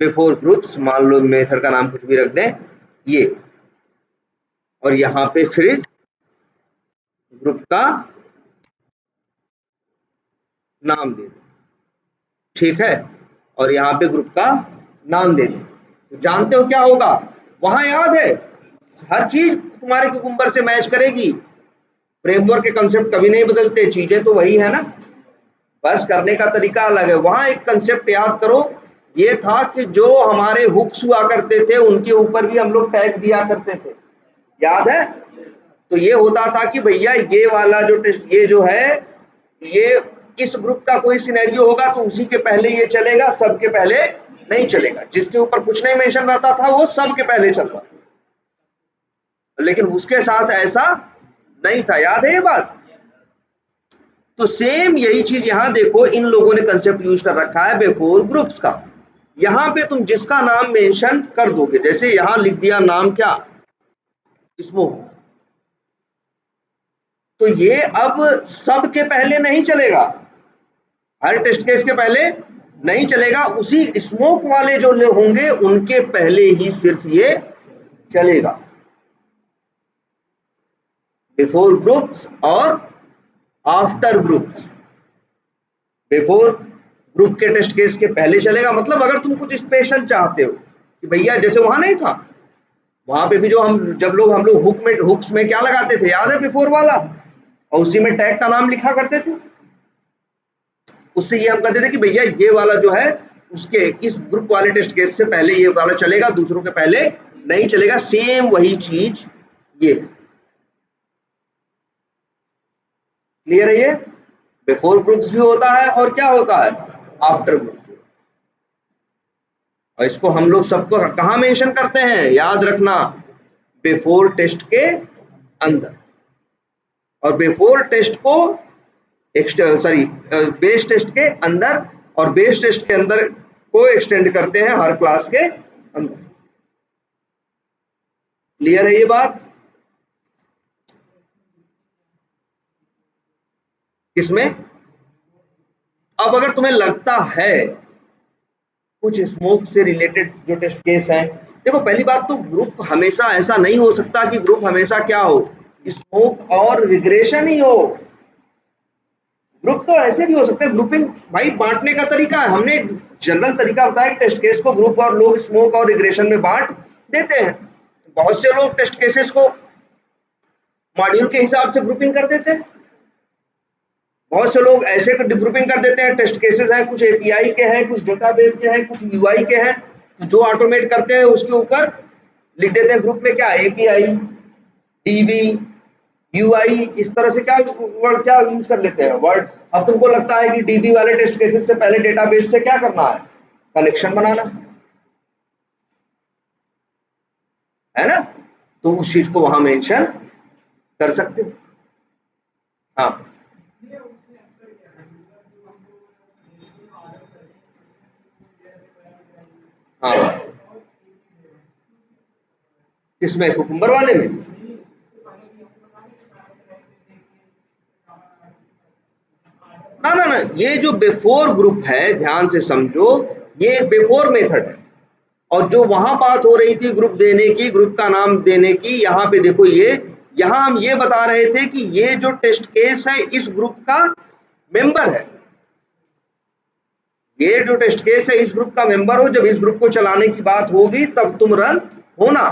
बिफोर ग्रुप्स, मान लो मेथड का नाम कुछ भी रख दें ये, और यहाँ पे फिर ग्रुप का नाम दे दें। ठीक है, और यहाँ पे ग्रुप का नाम दे दें। तो जानते हो क्या होगा, वहां याद है हर चीज तुम्हारे कुकुम्बर से मैच करेगी। फ्रेमवर्क के कंसेप्ट कभी नहीं बदलते, चीजें तो वही है ना, बस करने का तरीका अलग है। वहां एक कंसेप्ट याद करो, ये था कि जो हमारे हुक्स हुआ करते थे उनके ऊपर भी हम लोग टैग दिया करते थे, याद है? तो ये होता था कि भैया ये वाला जो टेस्ट, ये जो है, ये इस ग्रुप का कोई सिनेरियो होगा तो उसी के पहले ये चलेगा, सबके पहले नहीं चलेगा। जिसके ऊपर कुछ नहीं मेंशन रहता था वो सबके पहले चलता था, लेकिन उसके साथ ऐसा नहीं था, याद है ये बात? तो सेम यही चीज यहां देखो, इन लोगों ने कंसेप्ट यूज कर रखा है बिफोर ग्रुप्स का। यहां पे तुम जिसका नाम मेंशन कर दोगे, जैसे यहां लिख दिया नाम क्या, स्मोक, तो ये अब सबके पहले नहीं चलेगा, हर टेस्ट केस के पहले नहीं चलेगा, उसी स्मोक वाले जो होंगे उनके पहले ही सिर्फ ये चलेगा। बिफोर ग्रुप्स और आफ्टर ग्रुप्स। बिफोर ग्रुप के टेस्ट केस के पहले चलेगा, मतलब अगर तुम कुछ स्पेशल चाहते हो कि भैया, जैसे वहां नहीं था, वहां पे भी जो हम लोग हुक्स में क्या लगाते थे, याद है? बिफोर वाला, और उसी में टैग का नाम लिखा करते थे। उससे ये हम कहते थे कि भैया ये वाला जो है उसके इस ग्रुप वाले टेस्ट केस से पहले ये वाला चलेगा, दूसरों के पहले नहीं चलेगा। सेम वही चीज ये, क्लियर है? ये बिफोर ग्रुप्स भी होता है और क्या होता है, आफ्टर ग्रुप्स। और इसको हम लोग सबको कहाँ मेंशन करते हैं, याद रखना, बिफोर टेस्ट के अंदर। और बिफोर टेस्ट को सॉरी बेस टेस्ट के अंदर, और बेस टेस्ट के अंदर को एक्सटेंड करते हैं हर क्लास के अंदर। क्लियर है ये बात? किसमें? अब अगर तुम्हें लगता है कुछ स्मोक से रिलेटेड जो टेस्ट केस है, देखो पहली बात तो ग्रुप हमेशा ऐसा नहीं हो सकता कि ग्रुप हमेशा क्या हो, स्मोक और रिग्रेशन ही हो। ग्रुप तो ऐसे भी हो सकते हैं, ग्रुपिंग भाई बांटने का तरीका है, हमने जनरल तरीका बताया कि टेस्ट केस को ग्रुप और लोग स्मोक और रिग्रेशन में बांट देते हैं। बहुत से लोग टेस्ट केसेस को मॉड्यूल के हिसाब से ग्रुपिंग कर देते हैं, बहुत से लोग ऐसे ग्रुपिंग कर देते हैं, टेस्ट केसेस हैं, कुछ एपीआई के हैं, कुछ डेटाबेस के हैं, कुछ यूआई के हैं, तो जो ऑटोमेट करते हैं उसके ऊपर लिख देते हैं ग्रुप में क्या एपीआई, डीबी, यूआई, इस तरह से क्या वर्ड क्या यूज कर लेते हैं वर्ड। अब तुमको लगता है कि डीबी वाले टेस्ट केसेस से पहले डेटाबेस से क्या करना है, कनेक्शन बनाना है ना, तो उस चीज को वहां मेंशन कर सकते हो। हाँ हाँ, किसमें, कुकुम्बर वाले में? ना ना ना, ये जो बिफोर ग्रुप है ध्यान से समझो, ये बिफोर मेथड है। और जो वहां बात हो रही थी ग्रुप देने की, ग्रुप का नाम देने की, यहाँ पे देखो ये, यहाँ हम ये बता रहे थे कि ये जो टेस्ट केस है इस ग्रुप का मेंबर है। ये जो टेस्ट केस है इस ग्रुप का मेंबर हो, जब इस ग्रुप को चलाने की बात होगी तब तुम रन होना।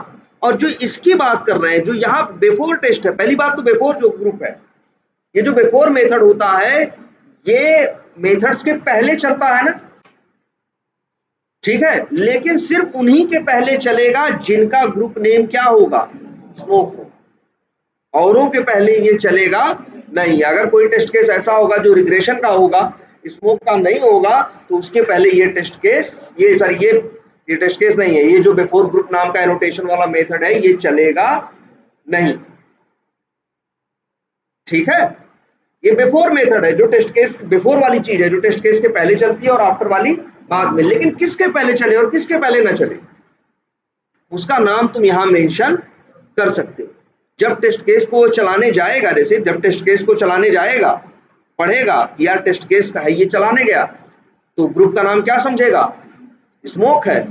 और जो इसकी बात कर रहे हैं, जो यहाँ बिफोर टेस्ट है, पहली बात तो बिफोर जो ग्रुप है, ये जो बिफोर मेथड होता है ये मेथड्स के पहले चलता है ना, ठीक है, लेकिन सिर्फ उन्हीं के पहले चलेगा जिनका ग्रुप नेम क्या होगा, स्मोक हो। औरों के पहले ये चलेगा नहीं। अगर कोई टेस्ट केस ऐसा होगा जो रिग्रेशन का होगा, स्मोक का नहीं होगा, तो उसके पहले ये टेस्ट केस, ये सॉरी ये टेस्ट केस नहीं है, ये जो बिफोर ग्रुप नाम का एनोटेशन वाला मेथड है ये चलेगा नहीं, ठीक है। ये बिफोर मेथड है, जो टेस्ट केस बिफोर वाली चीज है, जो टेस्ट केस के पहले चलती है और आफ्टर वाली बाद में। लेकिन किसके पहले चले और किसके पहले ना चले, उसका नाम तुम यहां मेंशन कर सकते हो। जब टेस्ट केस को चलाने जाएगा, जैसे जब टेस्ट केस को चलाने जाएगा, पढ़ेगा कि यार टेस्ट केस का है, ये चलाने गया, तो ग्रुप का नाम क्या समझेगा, स्मोक है।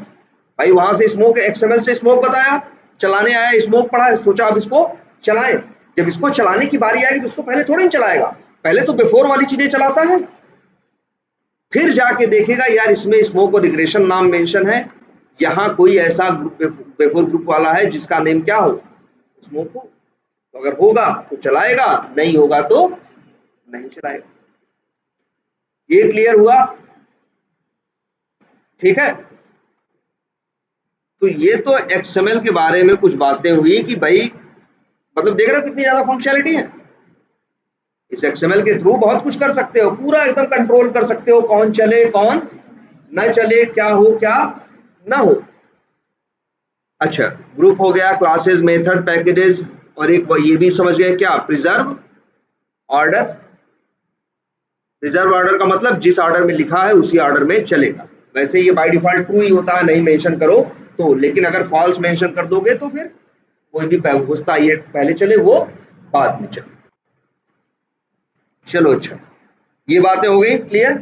भाई वहां से स्मोक, एक्सएमएल से स्मोक बताया, चलाने आया, स्मोक पढ़ा, सोचा अब इसको चलाएं। जब इसको चलाने की बारी आएगी तो उसको पहले थोड़ा ही चलाएगा, पहले तो बिफोर वाली चीजें चलाता है, फिर जाके देखेगा यार इसमें स्मोक और रिग्रेशन नाम मेंशन है, यहाँ कोई ऐसा ग्रुप बिफोर ग्रुप वाला है जिसका नेम क्या हो, स्मोक हो। तो अगर होगा तो चलाएगा, नहीं होगा तो नहीं चलाएगा। ये क्लियर हुआ, ठीक है। तो ये तो एक्सएमएल के बारे में कुछ बातें हुई कि भाई मतलब देख रहे हो कितनी ज्यादा फंक्शनैलिटी है। इस एक्सएमएल के थ्रू बहुत कुछ कर सकते हो, पूरा एकदम कंट्रोल कर सकते हो, कौन चले कौन न चले, क्या हो क्या ना हो। अच्छा, ग्रुप हो गया, क्लासेस, मेथड, पैकेजेस, और एक ये भी समझ गए क्या, प्रिजर्व ऑर्डर। रिजर्व ऑर्डर का मतलब जिस ऑर्डर में लिखा है उसी ऑर्डर में चलेगा। वैसे ये बाय डिफॉल्ट ट्रू ही होता है, नहीं मेंशन करो तो, लेकिन अगर फॉल्स मेंशन कर दोगे तो फिर कोई भी घुसता ये पहले चले वो बाद में चले। चलो अच्छा, ये बातें हो गई क्लियर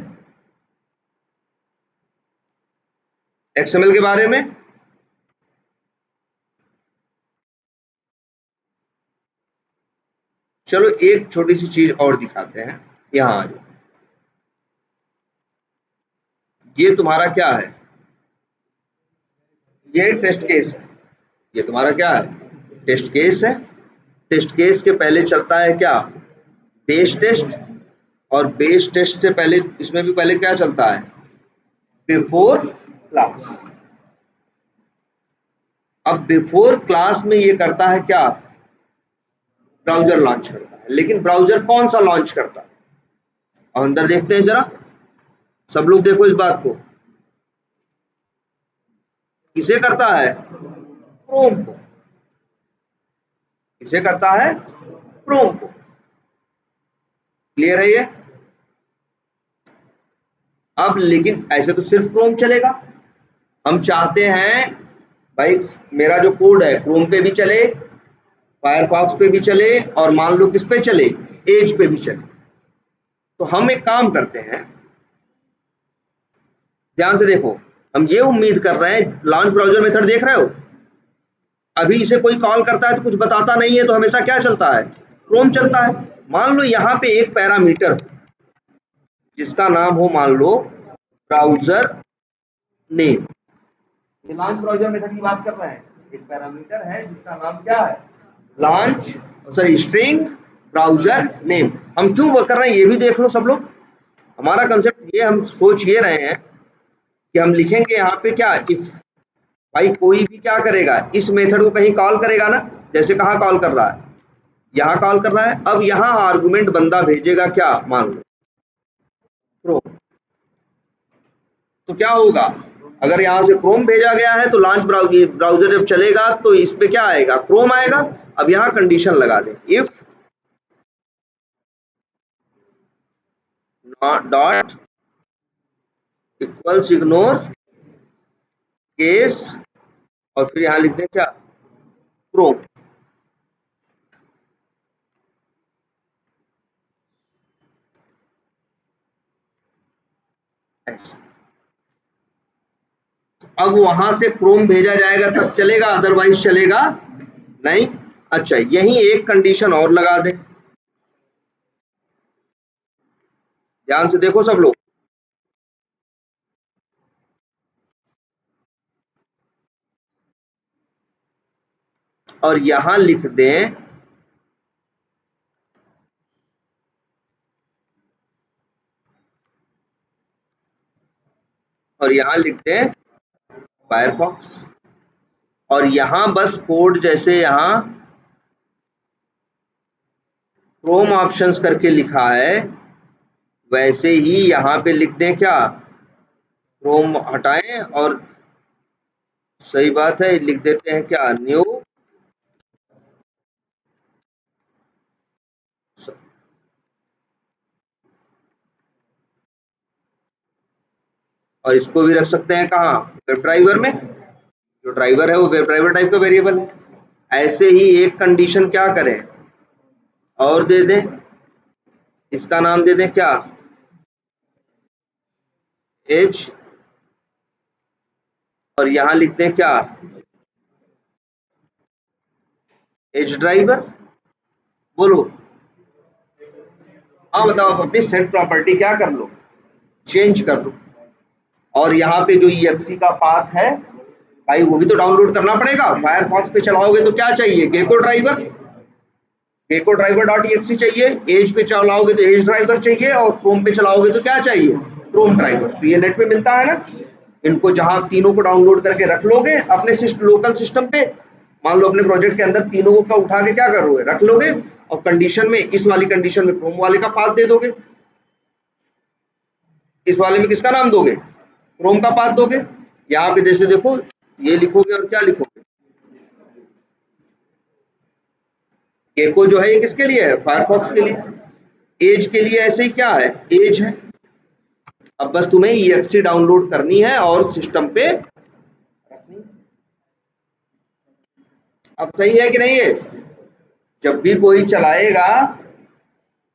एक्सएमएल के बारे में। चलो एक छोटी सी चीज और दिखाते हैं, यहाँ आ जाओ। ये तुम्हारा क्या है, ये टेस्ट केस है, ये तुम्हारा क्या है, टेस्ट केस है। टेस्ट केस के पहले चलता है क्या, बेस टेस्ट, और बेस टेस्ट से पहले इसमें भी पहले क्या चलता है, बिफोर क्लास। अब बिफोर क्लास में ये करता है क्या, ब्राउजर लॉन्च करता है। लेकिन ब्राउजर कौन सा लॉन्च करता है, अब अंदर देखते हैं जरा, सब लोग देखो इस बात को, किसे करता है, क्रोम को। किसे करता है, क्रोम को। क्लियर है ये। अब लेकिन ऐसे तो सिर्फ क्रोम चलेगा, हम चाहते हैं भाई मेरा जो कोड है क्रोम पे भी चले, फायरफॉक्स पे भी चले, और मान लो किस पे चले, एज पे भी चले। तो हम एक काम करते हैं, ध्यान से देखो, हम ये उम्मीद कर रहे हैं, लॉन्च ब्राउजर मेथड देख रहे हो, अभी इसे कोई कॉल करता है तो कुछ बताता नहीं है, तो हमेशा क्या चलता है, क्रोम चलता है। मान लो यहाँ पे एक पैरामीटर जिसका नाम हो मान लो ब्राउजर नेम, ये लॉन्च ब्राउजर मेथड की बात कर रहे हैं, एक पैरामीटर है जिसका नाम क्या है, launch sorry string browser name. हम क्यों कर रहे हैं ये भी देख लो सब लोग। हमारा कंसेप्ट ये, हम सोच ये रहे हैं कि हम लिखेंगे यहाँ पे क्या, इफ। भाई कोई भी क्या करेगा, इस मेथड को कहीं कॉल करेगा ना, जैसे कहाँ कॉल कर रहा है, यहाँ कॉल कर रहा है। अब यहाँ आर्गुमेंट बंदा भेजेगा क्या, मान लो क्रोम। तो क्या होगा, अगर यहाँ से क्रोम भेजा गया है तो लॉन्च ब्राउजर जब चलेगा तो इस पे क्या आएगा, क्रोम आएगा। अब यहाँ कंडीशन लगा दें, if dot equals ignore case, और फिर यहाँ लिख दें क्या, क्रोम। अब वहां से क्रोम भेजा जाएगा तब चलेगा, अदरवाइज चलेगा नहीं। अच्छा, यही एक कंडीशन और लगा दें, ध्यान से देखो सब लोग। और यहां लिख दें, और यहां लिख दें फायरफॉक्स। और यहां बस कोड जैसे यहां क्रोम ऑप्शंस करके लिखा है, वैसे ही यहां पे लिख दें क्या, क्रोम हटाएं और सही बात है लिख देते हैं क्या, न्यू। और इसको भी रख सकते हैं कहाँ, वेब ड्राइवर में। जो ड्राइवर है वो वेब ड्राइवर टाइप का वेरिएबल है। ऐसे ही एक कंडीशन क्या करें और दे दें, इसका नाम दे दें क्या, एज। और यहां लिख दें क्या, एज ड्राइवर। बोलो, हाँ बताओ, आप अपनी सेट प्रॉपर्टी क्या कर लो, चेंज कर लो। और यहाँ पे जो exe का पाथ है भाई, वो भी तो डाउनलोड करना पड़ेगा। फायरफॉक्स पे चलाओगे तो क्या चाहिए, gecko driver, gecko driver dot exe चाहिए। एज पे चलाओगे तो एज ड्राइवर चाहिए, और क्रोम पे चलाओगे तो क्या चाहिए, क्रोम ड्राइवर। तो ये नेट पे मिलता है ना। इनको जहां तीनों को डाउनलोड करके रख लोगे अपने लोकल सिस्टम पे, मान लो अपने प्रोजेक्ट के अंदर तीनों को का उठा के क्या करोगे, रख लोगे। और कंडीशन में, इस वाली कंडीशन में क्रोम वाले का पाथ दे दोगे, इस वाले में किसका नाम दोगे, क्रोम का पाथ दोगे। यहाँ पे जैसे देखो, ये लिखोगे और क्या लिखोगे, गेको जो है ये किसके लिए है, फायरफॉक्स के लिए। एज के लिए ऐसे ही क्या है, एज है। अब बस तुम्हें exe डाउनलोड करनी है और सिस्टम पे रखनी है। अब सही है कि नहीं है, जब भी कोई चलाएगा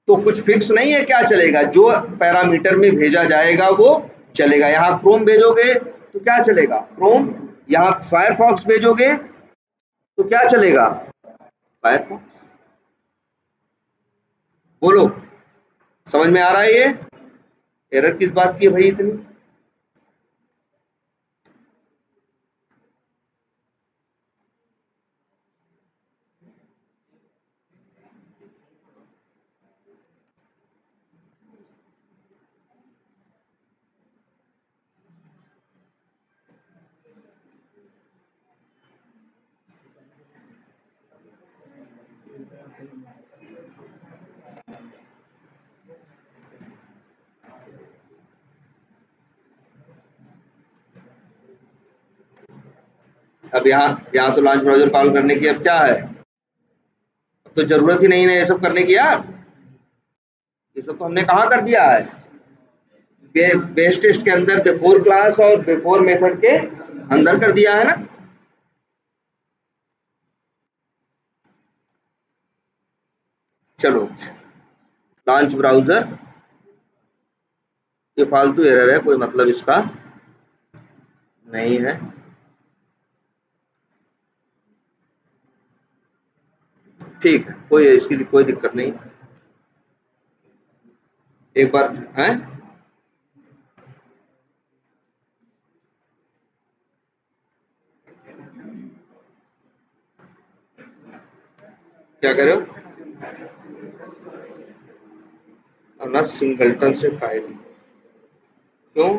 तो कुछ फिक्स नहीं है क्या चलेगा, जो पैरामीटर में भेजा जाएगा वो चलेगा। यहाँ क्रोम भेजोगे तो क्या चलेगा, क्रोम। यहाँ फायरफॉक्स भेजोगे तो क्या चलेगा, फायरफॉक्स। बोलो, समझ में आ रहा है ये, एरर किस बात की है भाई इतनी। अब यहाँ तो लॉन्च ब्राउजर कॉल करने की अब क्या है, अब तो जरूरत ही नहीं है ये सब करने की यार। ये सब तो हमने कहाँ कर दिया है, बेस टेस्ट के अंदर बिफोर क्लास और बिफोर मेथड के अंदर कर दिया है ना। चलो, लॉन्च ब्राउजर, ये फालतू एरर है, कोई मतलब इसका नहीं है। ठीक है, कोई इसकी कोई दिक्कत नहीं। एक बार है, क्या करे हो, वरना सिंगलटन से फाइल क्यों?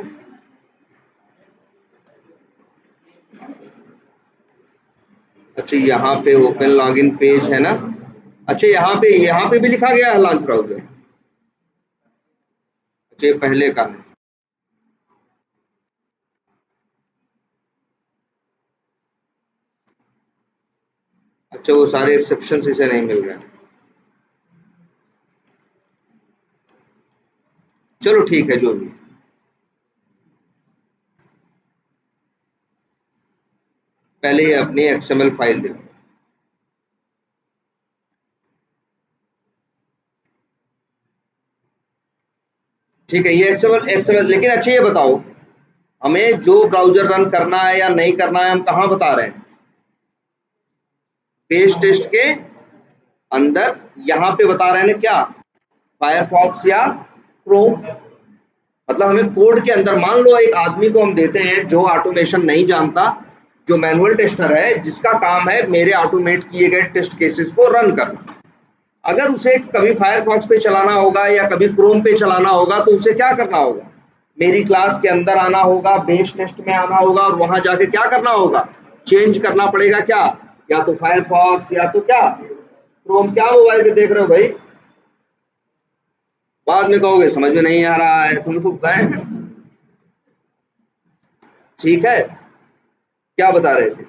अच्छा यहाँ पे ओपन लॉगिन पेज है ना। अच्छा यहाँ पे भी लिखा गया है लॉन्च ब्राउजर। अच्छा ये पहले का है। अच्छा वो सारे एक्सेप्शन इसे नहीं मिल रहे हैं। चलो ठीक है जो भी। पहले ये अपनी एक्सएमएल फाइल देखो। ठीक है ये एक्सएमएल लेकिन अच्छा ये बताओ हमें जो ब्राउजर रन करना है या नहीं करना है हम कहाँ बता रहे हैं? बेस टेस्ट के अंदर यहाँ पे बता रहे हैं ना क्या? फायरफॉक्स या क्रोम। मतलब हमें कोड के अंदर मान लो एक आदमी को हम देते हैं जो ऑटोमेशन नहीं जानता, जो मैनुअल टेस्टर है जिसका काम है मेरे ऑटोमेट किए गए टेस्ट केसेस को रन करना। अगर उसे कभी फायरफॉक्स पे चलाना होगा या कभी क्रोम पे चलाना होगा तो उसे क्या करना होगा? मेरी क्लास के अंदर आना होगा, बेस टेस्ट में आना होगा और वहां जाके क्या करना होगा? चेंज करना पड़ेगा क्या? या तो फायरफॉक्स या तो क्या क्रोम। क्या मोबाइल पे देख रहे हो भाई? बाद में कहोगे समझ में नहीं आ रहा है, तुम लोग गए हैं। ठीक है क्या बता रहे थे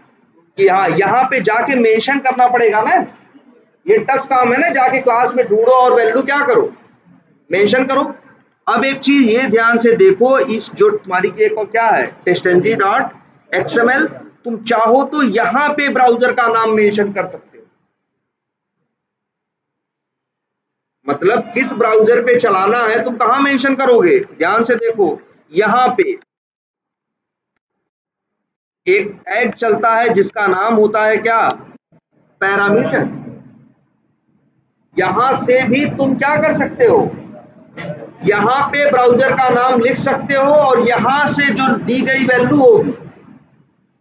कि हाँ यहाँ पे जाके मेंशन करना पड़ेगा ना। ये टफ काम है ना, जाके क्लास में ढूंढो और वैल्यू क्या करो? मेंशन करो। अब एक चीज ये ध्यान से देखो, इस जो तुम्हारी एक और क्या है testng.xml, तुम चाहो तो यहाँ पे ब्राउजर का नाम मेंशन कर सकते हो। मतलब किस ब्राउजर पे चलाना है तुम कहाँ मेंशन करोगे? ध्यान से देखो यहाँ पे एक टैग चलता है जिसका नाम होता है क्या? पैरामीटर। यहां से भी तुम क्या कर सकते हो? यहाँ पे ब्राउजर का नाम लिख सकते हो और यहां से जो दी गई वैल्यू होगी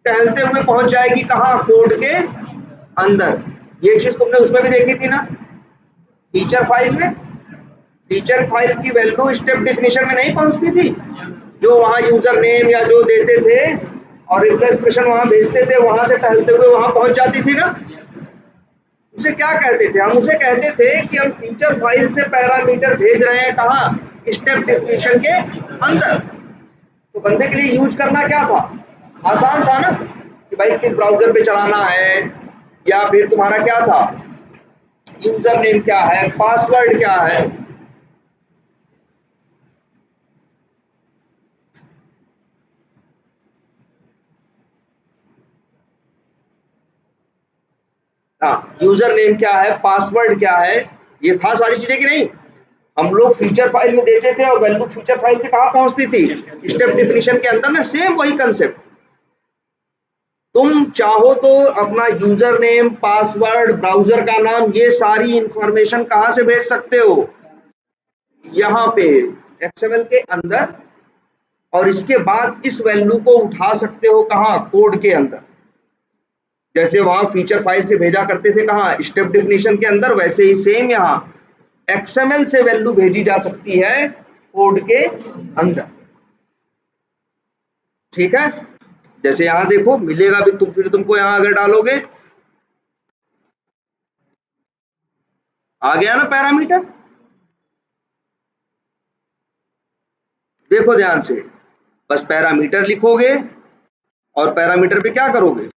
टहलते हुए पहुंच जाएगी कहाँ? कोड के अंदर। ये चीज तुमने उसमें भी देखी थी ना, फीचर फाइल में। फीचर फाइल की वैल्यू स्टेप डेफिनेशन में नहीं पहुंचती थी? जो वहां यूजर नेम या जो देते थे और रेगुलर एक्सप्रेशन वहां भेजते थे, वहां से टहलते हुए वहां पहुंच जाती थी ना। उसे क्या कहते थे? हम उसे कहते थे कि हम फीचर फाइल से पैरामीटर भेज रहे हैं कहाँ? स्टेप डेफिनेशन के अंदर। तो बंदे के लिए यूज करना क्या था? आसान था ना कि भाई किस ब्राउजर पे चलाना है, या फिर तुम्हारा क्या था, यूजर नेम क्या है, पासवर्ड क्या है। हाँ यूजर नेम क्या है, पासवर्ड क्या है, ये था सारी चीजें कि नहीं? हम लोग फीचर फाइल में देते थे और वैल्यू फीचर फाइल से कहाँ पहुंचती थी? स्टेप डेफिनेशन के अंदर ना। सेम वही कंसेप्ट। तुम चाहो तो अपना यूजर नेम, पासवर्ड, ब्राउजर का नाम, ये सारी इंफॉर्मेशन कहाँ से भेज सकते हो? यहाँ पे एक्सएमएल के अंदर। और इसके बाद इस वैल्यू को उठा सकते हो कहाँ? कोड के अंदर। जैसे वहां फीचर फाइल से भेजा करते थे कहाँ? स्टेप डेफिनेशन के अंदर, वैसे ही सेम यहाँ एक्सएमएल से वैल्यू भेजी जा सकती है कोड के अंदर। ठीक है जैसे यहाँ देखो मिलेगा भी, तुम फिर तुमको यहाँ अगर डालोगे आ गया ना पैरामीटर। देखो ध्यान से, बस पैरामीटर लिखोगे और पैरामीटर पे क्या करोगे?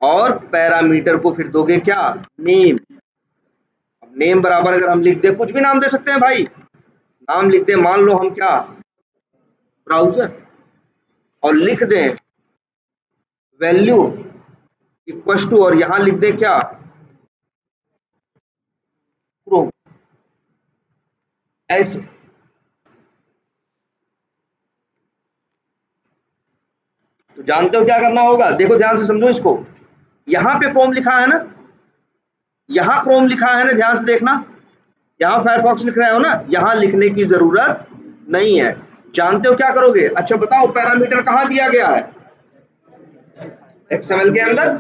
और पैरामीटर को फिर दोगे क्या? नेम। अब नेम बराबर अगर हम लिख दे, कुछ भी नाम दे सकते हैं भाई। नाम लिख दे, मान लो हम क्या, ब्राउजर, और लिख दें वैल्यू इक्वल टू, और यहां लिख दें क्या? क्रोम। ऐसे तो जानते हो क्या करना होगा? देखो ध्यान से समझो इसको। यहाँ पे क्रोम लिखा है ना, यहाँ क्रोम लिखा है ना, ध्यान से देखना। यहाँ फायरफॉक्स लिख रहे हो ना, यहाँ लिखने की जरूरत नहीं है। जानते हो क्या करोगे? अच्छा बताओ पैरामीटर कहाँ दिया गया है? एक्सएमएल के अंदर।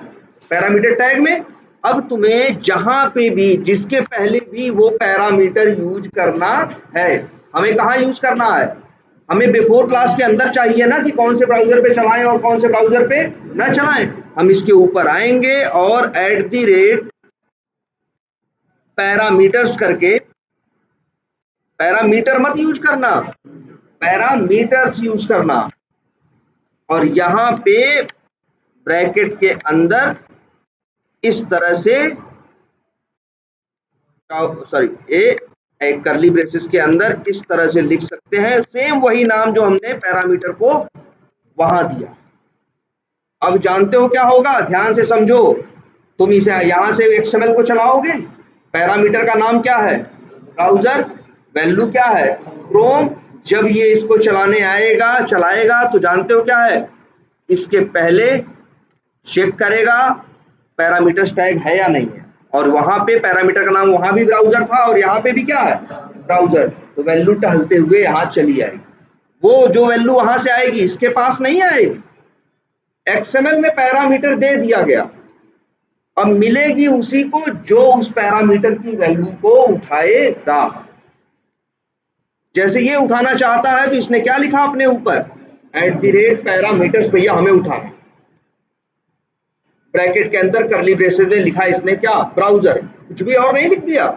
पैरामीटर टैग में। अब तुम्हें जहां पे भी जिसके पहले भी वो पैरामीटर यूज करना है, हमें कहाँ यूज करना है, हमें बिफोर क्लास के अंदर चाहिए ना कि कौन से ब्राउजर पे चलाएं और कौन से ब्राउजर पे ना चलाएं। हम इसके ऊपर आएंगे और @ पैरामीटर्स करके, पैरामीटर मत यूज करना, पैरामीटर्स यूज करना, और यहां पे ब्रैकेट के अंदर इस तरह से, सॉरी एक करली ब्रेसेस के अंदर इस तरह से लिख सकते हैं, सेम वही नाम जो हमने पैरामीटर को वहां दिया। अब जानते हो क्या होगा, ध्यान से समझो। तुम इसे यहां से XML को चलाओगे, पैरामीटर का नाम क्या है, ब्राउजर, वैल्यू क्या है, क्रोम। जब ये इसको चलाने आएगा, चलाएगा, तो जानते हो क्या है, इसके पहले चेक करेगा पैरामीटर टैग है या नहीं है, और वहां पे पैरामीटर का नाम वहां भी ब्राउजर था और यहाँ पे भी क्या है, ब्राउजर। तो वैल्यू टहलते हुए यहाँ चली आएगी। वो जो वैल्यू वहां से आएगी इसके पास नहीं आएगी, XML में पैरामीटर दे दिया गया, अब मिलेगी उसी को जो उस पैरामीटर की वैल्यू को उठाएगा। जैसे ये उठाना चाहता है तो इसने क्या लिखा अपने ऊपर, @ पैरामीटर्स, भैया हमें उठाना, ब्रैकेट के अंदर करली ब्रेसेस में लिखा इसने क्या, ब्राउजर, कुछ भी और नहीं लिख दिया,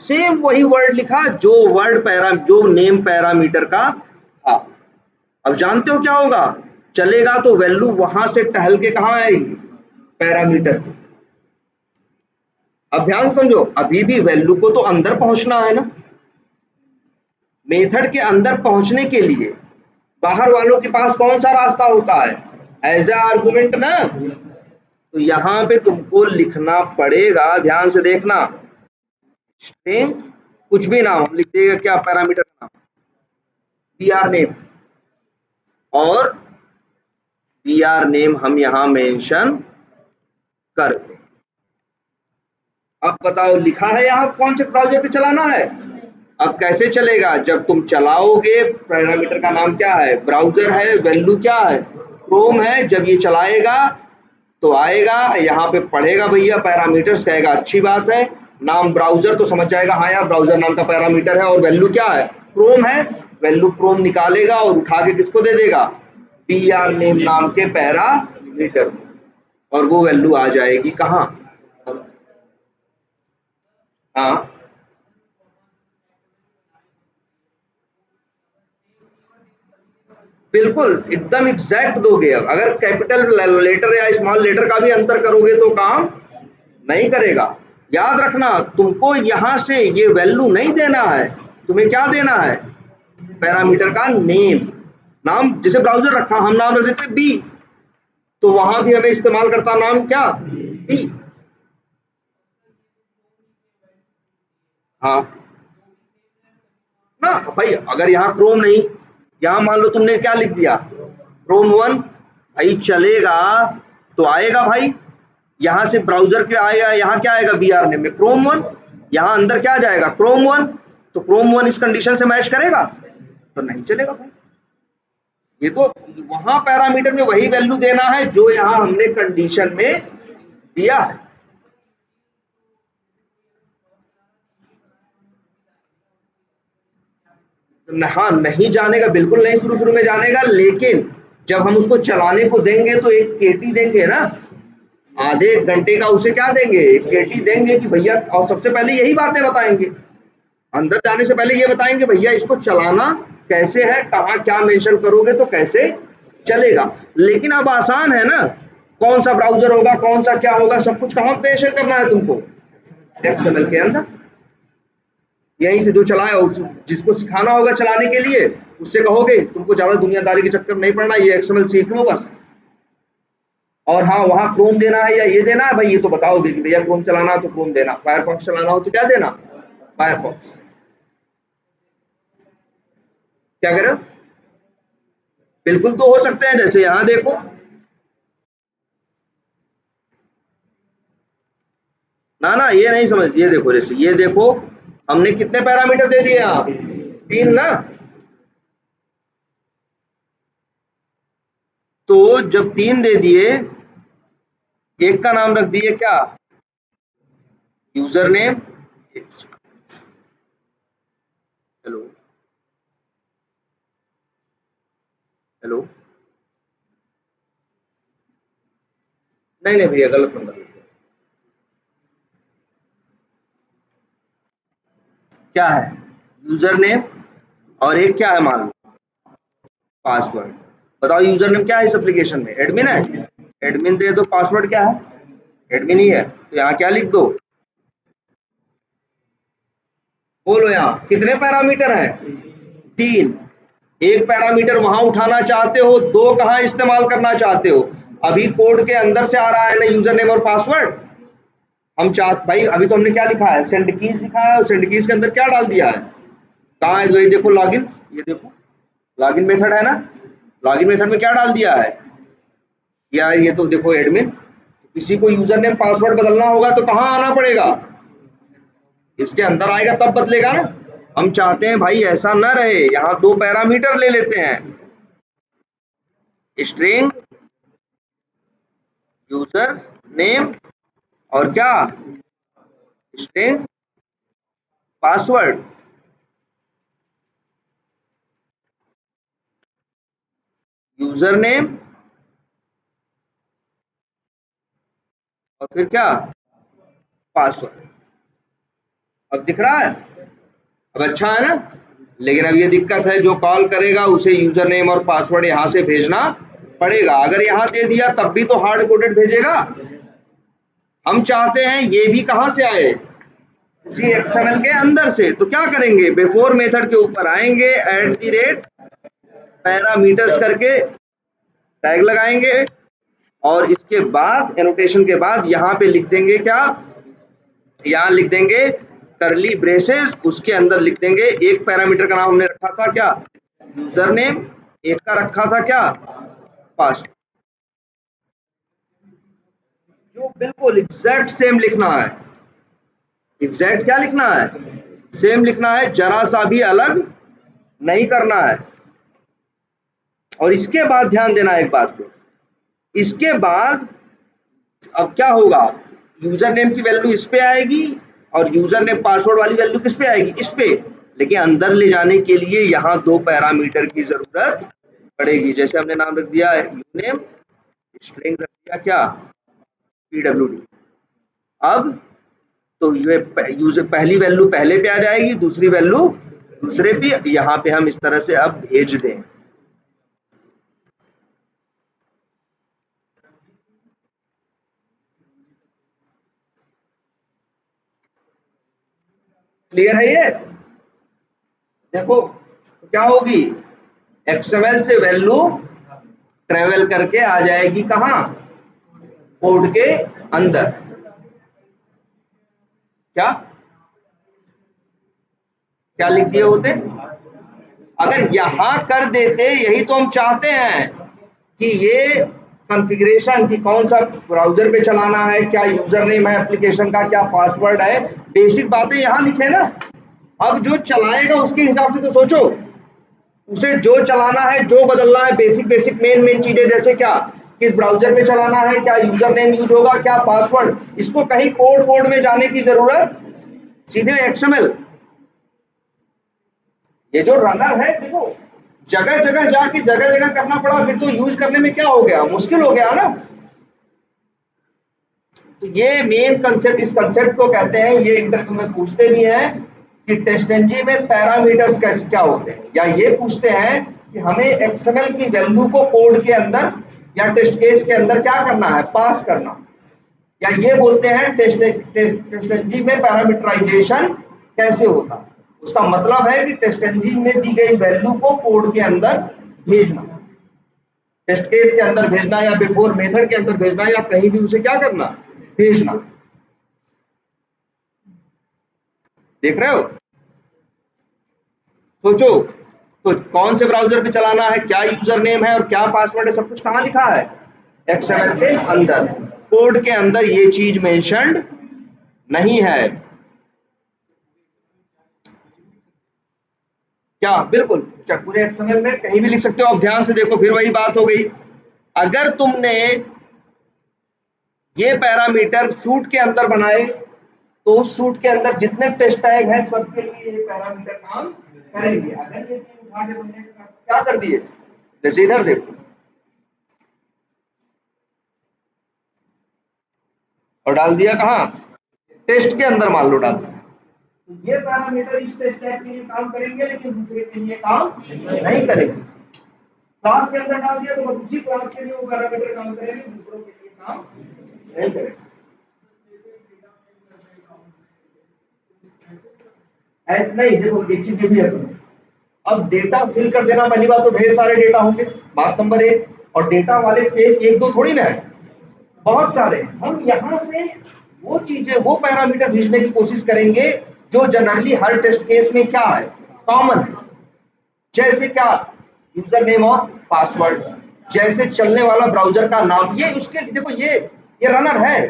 सेम वही वर्ड लिखा जो वर्ड जो नेम पैरामीटर का था। अब जानते हो क्या होगा, चलेगा तो वैल्यू वहां से टहल के कहां आएगी, पैरामीटर। अब ध्यान समझो, अभी भी वैल्यू को तो अंदर पहुंचना है ना, मेथड के अंदर पहुंचने के लिए बाहर वालों के पास कौन सा रास्ता होता है, एज ए आर्गुमेंट ना। तो यहां पे तुमको लिखना पड़ेगा, ध्यान से देखना, स्ट्रिंग कुछ भी नाम हम लिख देगा, क्या, पैरामीटर का नाम, br नेम, और br नेम हम यहां मेंशन कर दें। अब बताओ, लिखा है यहां कौन से ब्राउजर पे चलाना है। अब कैसे चलेगा, जब तुम चलाओगे, पैरामीटर का नाम क्या है, ब्राउजर है, वैल्यू क्या है, क्रोम है, जब ये चलाएगा तो आएगा, यहाँ पे पढ़ेगा भैया पैरामीटर्स, कहेगा अच्छी बात है, नाम ब्राउजर, तो समझ जाएगा हाँ यार ब्राउजर नाम का पैरामीटर है, और वैल्यू क्या है, क्रोम है, वैल्यू क्रोम निकालेगा और उठा के किसको दे देगा, br नेम नाम के पैरामीटर, और वो वैल्यू आ जाएगी कहाँ, हाँ बिल्कुल एकदम एग्जैक्ट दोगे। अगर कैपिटल लेटर या स्मॉल लेटर का भी अंतर करोगे तो काम नहीं करेगा। याद रखना, तुमको यहां से ये वैल्यू नहीं देना है, तुम्हें क्या देना है, पैरामीटर का नेम, नाम जैसे ब्राउजर रखा, हम नाम रख देते बी, तो वहां भी हमें इस्तेमाल करता नाम क्या, बी। हाँ ना भाई, अगर यहाँ क्रोम नहीं, यहाँ मान लो तुमने क्या लिख दिया, क्रोम 1, भाई चलेगा तो आएगा भाई, यहाँ से ब्राउजर के आएगा, यहाँ क्या आएगा, br नेम में क्रोम 1, यहाँ अंदर क्या जाएगा, क्रोम 1, तो क्रोम 1 इस कंडीशन से मैच करेगा, तो नहीं चलेगा भाई। ये तो वहां पैरामीटर में वही वैल्यू देना है जो यहाँ हमने कंडीशन में दिया है। हाँ नहीं जानेगा, बिल्कुल नहीं, शुरू में जानेगा, लेकिन जब हम उसको चलाने को देंगे तो एक केटी देंगे ना, आधे एक घंटे का उसे क्या देंगे, एक केटी देंगे कि भैया, और सबसे पहले यही बातें बताएंगे, अंदर जाने से पहले ये बताएंगे भैया इसको चलाना कैसे है, कहाँ क्या मेंशन करोगे तो कैसे चलेगा। लेकिन अब आसान है ना, कौन सा ब्राउजर होगा, कौन सा क्या होगा, सब कुछ कहाँ मेंशन करना है तुमको, XML के अंदर। यहीं से जो चलाए, जिसको सिखाना होगा चलाने के लिए उससे कहोगे तुमको ज्यादा दुनियादारी के चक्कर नहीं पड़ना, ये XML सीख लो बस, और हाँ वहां क्रोम देना है या ये देना है, भाई ये तो बताओगे कि भैया क्रोम चलाना हो तो क्रोम देना, फायरफॉक्स चलाना हो तो क्या देना, फायरफॉक्स। क्या कह रहे हो, बिल्कुल तो हो सकते हैं, जैसे यहां देखो, ना ना ये नहीं समझ, ये देखो, जैसे ये देखो, हमने कितने पैरामीटर दे दिए यहाँ, 3 ना, तो जब 3 दे दिए एक का नाम रख दिए क्या, यूजर नेम। हेलो हेलो, नहीं नहीं भैया गलत नंबर लिख दिया। क्या है, यूजर नेम और एक क्या है मान लो, पासवर्ड। बताओ यूजर नेम क्या है इस एप्लीकेशन में, एडमिन है। एडमिन दे दो, पासवर्ड क्या है, एडमिन ही है, तो यहाँ क्या लिख दो, बोलो यहाँ कितने पैरामीटर हैं, 3। एक पैरामीटर वहां उठाना चाहते हो, 2 कहाँ इस्तेमाल करना चाहते हो, अभी कोड के अंदर से आ रहा है ना यूजर नेम और पासवर्ड। हम चाहते भाई, अभी तो हमने क्या लिखा है, सेंड कीज लिखा है, और सेंड कीज के अंदर क्या डाल दिया है, कहाँ है, ये देखो लॉगिन, ये देखो लॉगिन मेथड है ना, लॉगिन मेथड में क्या डाल दिया है यार, ये तो देखो एडमिन। किसी को यूजर नेम पासवर्ड बदलना होगा तो कहाँ आना पड़ेगा, इसके अंदर आएगा तब बदलेगा ना। हम चाहते हैं भाई ऐसा ना रहे, यहाँ 2 पैरामीटर ले लेते हैं, स्ट्रिंग यूजर नेम और क्या, स्ट्रिंग पासवर्ड। यूजर नेम और फिर क्या, पासवर्ड। अब दिख रहा है, अब अच्छा है ना। लेकिन अब ये दिक्कत है, जो कॉल करेगा उसे यूजर नेम और पासवर्ड यहाँ से भेजना पड़ेगा। अगर यहाँ दे दिया तब भी तो हार्ड कोडेड भेजेगा। हम चाहते हैं ये भी कहाँ से आए, उसी एक्सएमएल के अंदर से। तो क्या करेंगे, बिफोर मेथड के ऊपर आएंगे, @ पैरामीटर्स करके टैग लगाएंगे, और इसके बाद एनोटेशन के बाद यहाँ पे लिख देंगे क्या, यहाँ लिख देंगे करली ब्रेसेस, उसके अंदर लिख देंगे एक पैरामीटर का नाम हमने रखा था क्या, यूजर नेम, एक का रखा था क्या, पासवर्ड। जो बिल्कुल एग्जैक्ट सेम लिखना है, एग्जैक्ट क्या लिखना है, सेम लिखना है, जरा सा भी अलग नहीं करना है। और इसके बाद ध्यान देना एक बात पे, इसके बाद अब क्या होगा, यूजर नेम की वैल्यू इस पे आएगी और यूजर नेम पासवर्ड वाली वैल्यू किस पे आएगी, इस पे। लेकिन अंदर ले जाने के लिए यहाँ 2 पैरामीटर की जरूरत पड़ेगी। जैसे हमने नाम रख दिया है यूनेम, स्ट्रिंग रख दिया क्या, pwd। अब तो ये यूजर पहली वैल्यू पहले पे आ जाएगी, दूसरी वैल्यू दूसरे पे, यहाँ पे हम इस तरह से अब भेज दें। क्लियर है ये, देखो तो क्या होगी, एक्सएमएल से वैल्यू ट्रेवल करके आ जाएगी कहाँ, कोड के अंदर। क्या क्या लिख दिए होते, अगर यहां कर देते, यही तो हम चाहते हैं कि ये कॉन्फ़िगरेशन की कौन सा ब्राउजर पे चलाना है, क्या यूजर नेम है एप्लीकेशन का, क्या पासवर्ड है, बेसिक बातें यहां लिखे ना। अब जो चलाएगा उसके हिसाब से तो सोचो, उसे जो चलाना है, जो बदलना है, बेसिक बेसिक मेन मेन चीजें, जैसे क्या किस ब्राउजर पे चलाना है, क्या यूजर नेम यूज होगा, क्या पासवर्ड, इसको कहीं कोड वोड में जाने की जरूरत, सीधे एक्सएमएल। ये जो रनर है देखो, जगह जगह जाके जगह जगह करना पड़ा, फिर तो यूज करने में क्या हो गया, मुश्किल हो गया ना। तो ये मेन कंसेप्ट, इस कंसेप्ट को कहते हैं, ये इंटरव्यू में पूछते भी हैं कि टेस्टएनजी में पैरामीटर्स कैसे क्या होते हैं, या ये पूछते हैं कि हमें एक्सएमएल की वैल्यू को कोड के अंदर या टेस्ट केस के अंदर क्या करना है, पास करना। या ये बोलते हैं टेस्टएनजी में पैरामीटराइजेशन कैसे होता है। उसका मतलब है कि टेस्टएनजी में दी गई वैल्यू को कोड के अंदर भेजना, टेस्ट केस के अंदर भेजना, या बिफोर मेथड के अंदर भेजना, या कहीं भी उसे क्या करना, भेजना। देख रहे हो, सोचो, तो कौन से ब्राउजर पे चलाना है, क्या यूजर नेम है और क्या पासवर्ड है, सब कुछ कहाँ लिखा है, एक्सएमएल के अंदर। कोड के अंदर ये चीज मेंशन्ड नहीं है। क्या बिल्कुल, पूरे एक्सएमएल में कहीं भी लिख सकते हो। अब ध्यान से देखो, फिर वही बात हो गई, अगर तुमने ये पैरामीटर सूट के अंदर बनाए तो उस सूट के अंदर जितने टेस्ट टैग हैं सबके लिए ये पैरामीटर काम करेंगे। अगर ये चीज उठा के तुमने क्या कर दिए, जैसे इधर देखो और डाल दिया कहाँ, टेस्ट के अंदर मान लो डाल दिया, तो ये पैरामीटर इस टेस्ट टैग के लिए काम करेंगे लेकिन दूसरे के लिए काम नहीं करेंगे। क्लास के अंदर डाल दिया तो बस उसी क्लास के लिए वो पैरामीटर काम करेंगे, दूसरों के लिए काम नहीं करेंगे। ऐसे नहीं, देखो एक चीज ये भी है, अब डेटा फिल कर देना, पहली बात तो ढेर सारे डेटा होंगे, बात नंबर एक, और डेटा वाले केस एक दो थोड़ी ना है, बहुत सारे। हम यहाँ से वो चीजें, वो पैरामीटर भेजने की कोशिश करेंगे जो जनरली हर टेस्ट केस में क्या है, कॉमन है। जैसे क्या, यूजर नेम और पासवर्ड, जैसे चलने वाला ब्राउजर का नाम, ये उसके देखो ये रनर है।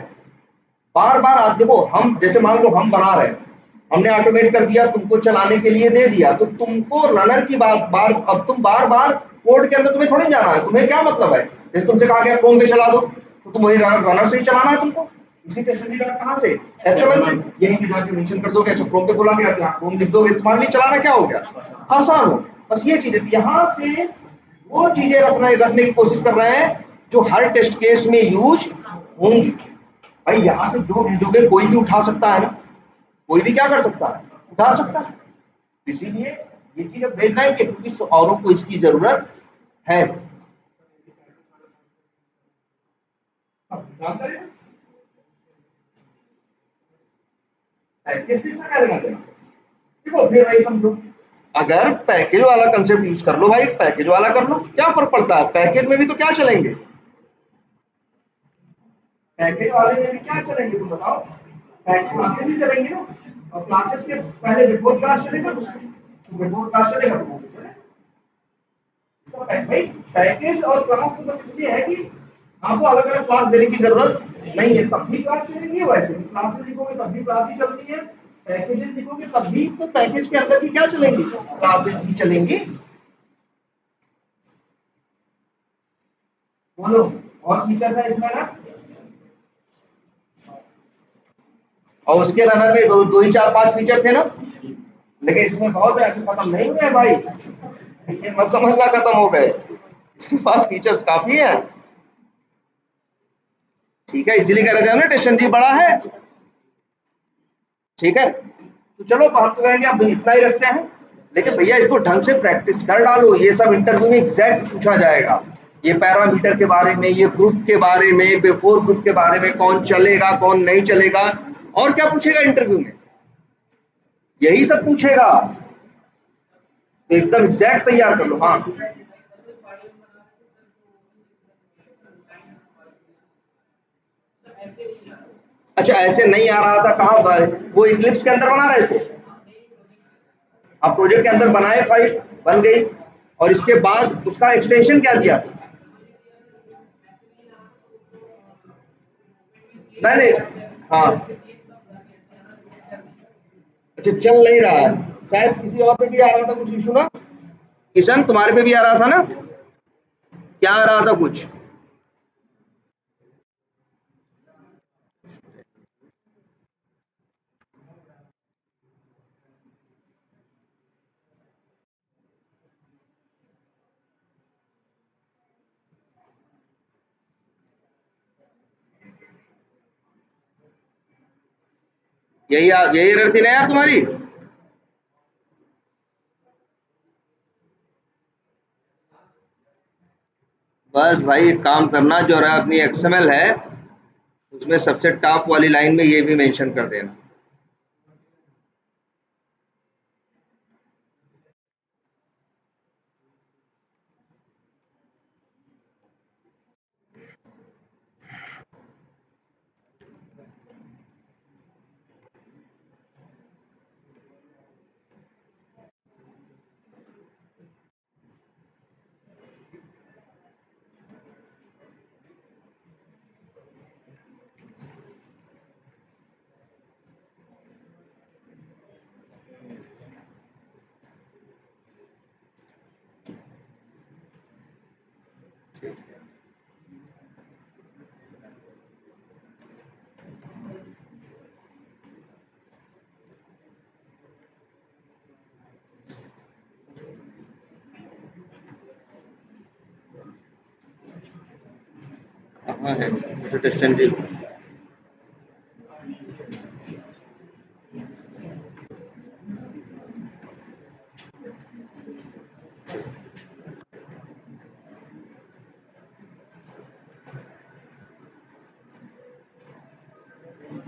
बार बार आप देखो, हम जैसे मान लो हम बना रहे हैं, हमने ऑटोमेट कर दिया, तुमको चलाने के लिए दे दिया, तो तुमको रनर की बात बार, अब तुम बार बार कोड के अंदर तुम्हें थोड़ी जाना है, तुम्हें क्या मतलब है, जैसे तुमसे कहा गया क्रोम पे चला दो तो तुम वही रनर से ही चलाना है तुमको, इसी टेक्स्ट कहाँ से, एचटीएमएल से, यहीं पे जाके मेंशन कर दोगे, अच्छा क्रोम पे बोला गया, यहाँ क्रोम लिख दोगे, तुम्हारे लिए चलाना क्या हो गया, आसान हो। बस ये चीजें यहाँ से वो चीजें रखने की कोशिश कर रहे हैं जो हर टेस्ट केस में यूज होंगी। भाई यहाँ से जो भेजोगे कोई भी उठा सकता है ना, कोई भी क्या कर सकता है, उठा सकता है, इसीलिए ये चीज अब भेज रहे हैं कि क्योंकि औरों को इसकी जरूरत है। अब काम करें ना, कैसे से करेगा देखो, फिर वही समझो, अगर पैकेज वाला कंसेप्ट यूज कर लो भाई, पैकेज वाला कर लो, क्या फर्क पड़ता है, पैकेज में भी तो क्या चलेंगे, पैकेज वाले में भी क्या चलेंगे तुम बताओ, क्लासेस भी चलेंगे ना, और क्लासेस के पहले बिफोर क्लास चलेगा, तो बिफोर क्लास चलेगा तो वो भी चलेगा। भाई पैकेज और क्लास तो बस इसलिए है कि आपको अलग अलग क्लास देने की जरूरत नहीं है, तब भी क्लास चलेंगी, वैसे भी क्लासेस लिखोगे तब भी क्लास ही चलती है, पैकेजेस लिखोगे तब भी तो पैकेज के अंदर भी क्या चलेंगी, क्लासेस ही चलेंगी। बोलो, और फीचर्स है इसमें ना, और उसके रनर में दो ही चार पांच फीचर थे ना, लेकिन इसमें बहुत है, खत्म नहीं हुए भाई, ये मत समझना खत्म हो गए, इसके पास फीचर्स काफी है। ठीक है, इसीलिए कह रहे थे हमने टेस्ट बड़ा है। ठीक है, तो चलो हम तो कहेंगे अब इतना ही रखते हैं, लेकिन भैया इसको ढंग से प्रैक्टिस कर डालो, ये सब इंटरव्यू में एग्जैक्ट पूछा जाएगा, ये पैरामीटर के बारे में, ये ग्रुप के बारे में, बिफोर ग्रुप के बारे में, कौन चलेगा कौन नहीं चलेगा, और क्या पूछेगा इंटरव्यू में, यही सब पूछेगा, तो एकदम एग्जैक्ट तैयार कर लो। हाँ, अच्छा ऐसे नहीं आ रहा था, कहाँ वो इक्लिप्स के अंदर बना रहे थे, आप प्रोजेक्ट के अंदर बनाए, फाइल बन गई, और इसके बाद उसका एक्सटेंशन क्या दिया, नहीं, हाँ, अच्छा चल नहीं रहा है, शायद किसी और पे भी आ रहा था कुछ इशू ना, किशन तुम्हारे पे भी आ रहा था ना, क्या आ रहा था कुछ, यही एरर थी ना यार तुम्हारी, बस भाई एक काम करना, जो रहा अपनी एक्सएमएल है उसमें सबसे टॉप वाली लाइन में ये भी मेंशन कर देना। हाँ है तो टेस्ट एंजिन।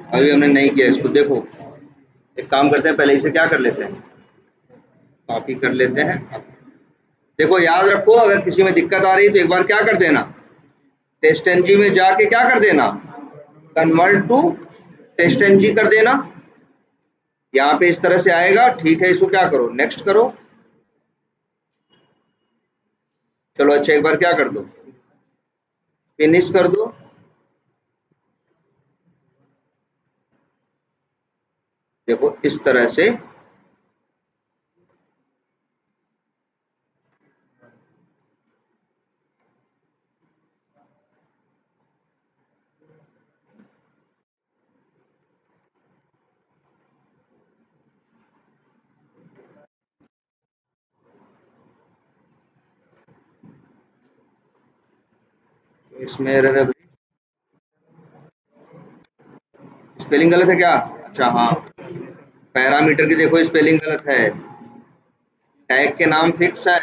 अभी हमने नहीं किया इसको, देखो एक काम करते हैं, पहले इसे क्या कर लेते हैं, कॉपी कर लेते हैं। देखो याद रखो, अगर किसी में दिक्कत आ रही है तो एक बार क्या कर देना, टेस्ट एनजी में जाके क्या कर देना, कन्वर्ट टू टेस्ट एनजी कर देना। यहाँ पे इस तरह से आएगा, ठीक है, इसको क्या करो, नेक्स्ट करो। चलो अच्छा, एक बार क्या कर दो, फिनिश कर दो। देखो इस तरह से इसमें एरर है भाई, स्पेलिंग गलत है क्या, अच्छा हाँ, पैरामीटर की देखो स्पेलिंग गलत है, टैग के नाम फिक्स है।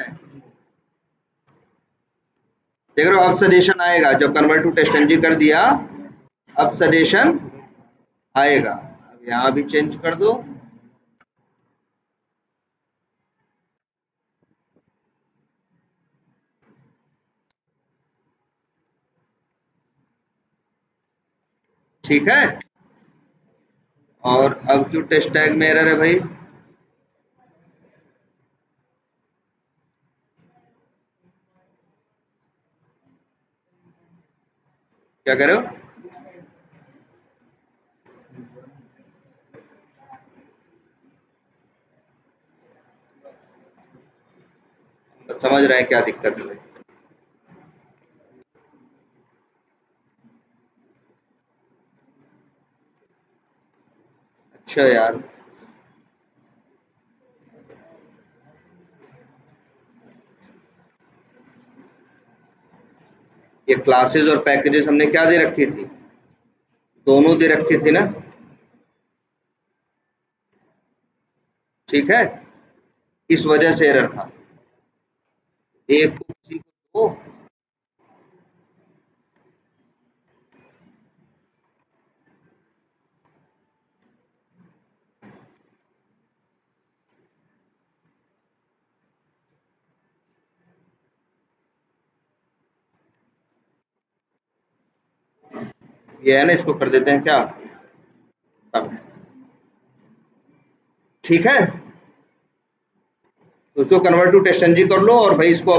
देख रहे हो, अब सजेशन आएगा जब कन्वर्ट टू टेस्ट एनजी कर दिया, अब सजेशन आएगा। अब यहाँ भी चेंज कर दो। ठीक है, और अब क्यों टेस्ट टैग में एरर है भाई, क्या कर रहे हो, समझ रहे हैं क्या दिक्कत है भाई। अच्छा यार, ये क्लासेस और पैकेजेस हमने क्या दे रखी थी, दोनों दे रखी थी ना, ठीक है, इस वजह से एरर था, एक को किसी को दो। ये है ना, इसको कर देते हैं क्या, तब ठीक है, तो इसको कन्वर्ट टू टेस्ट एनजी कर लो और भाई इसको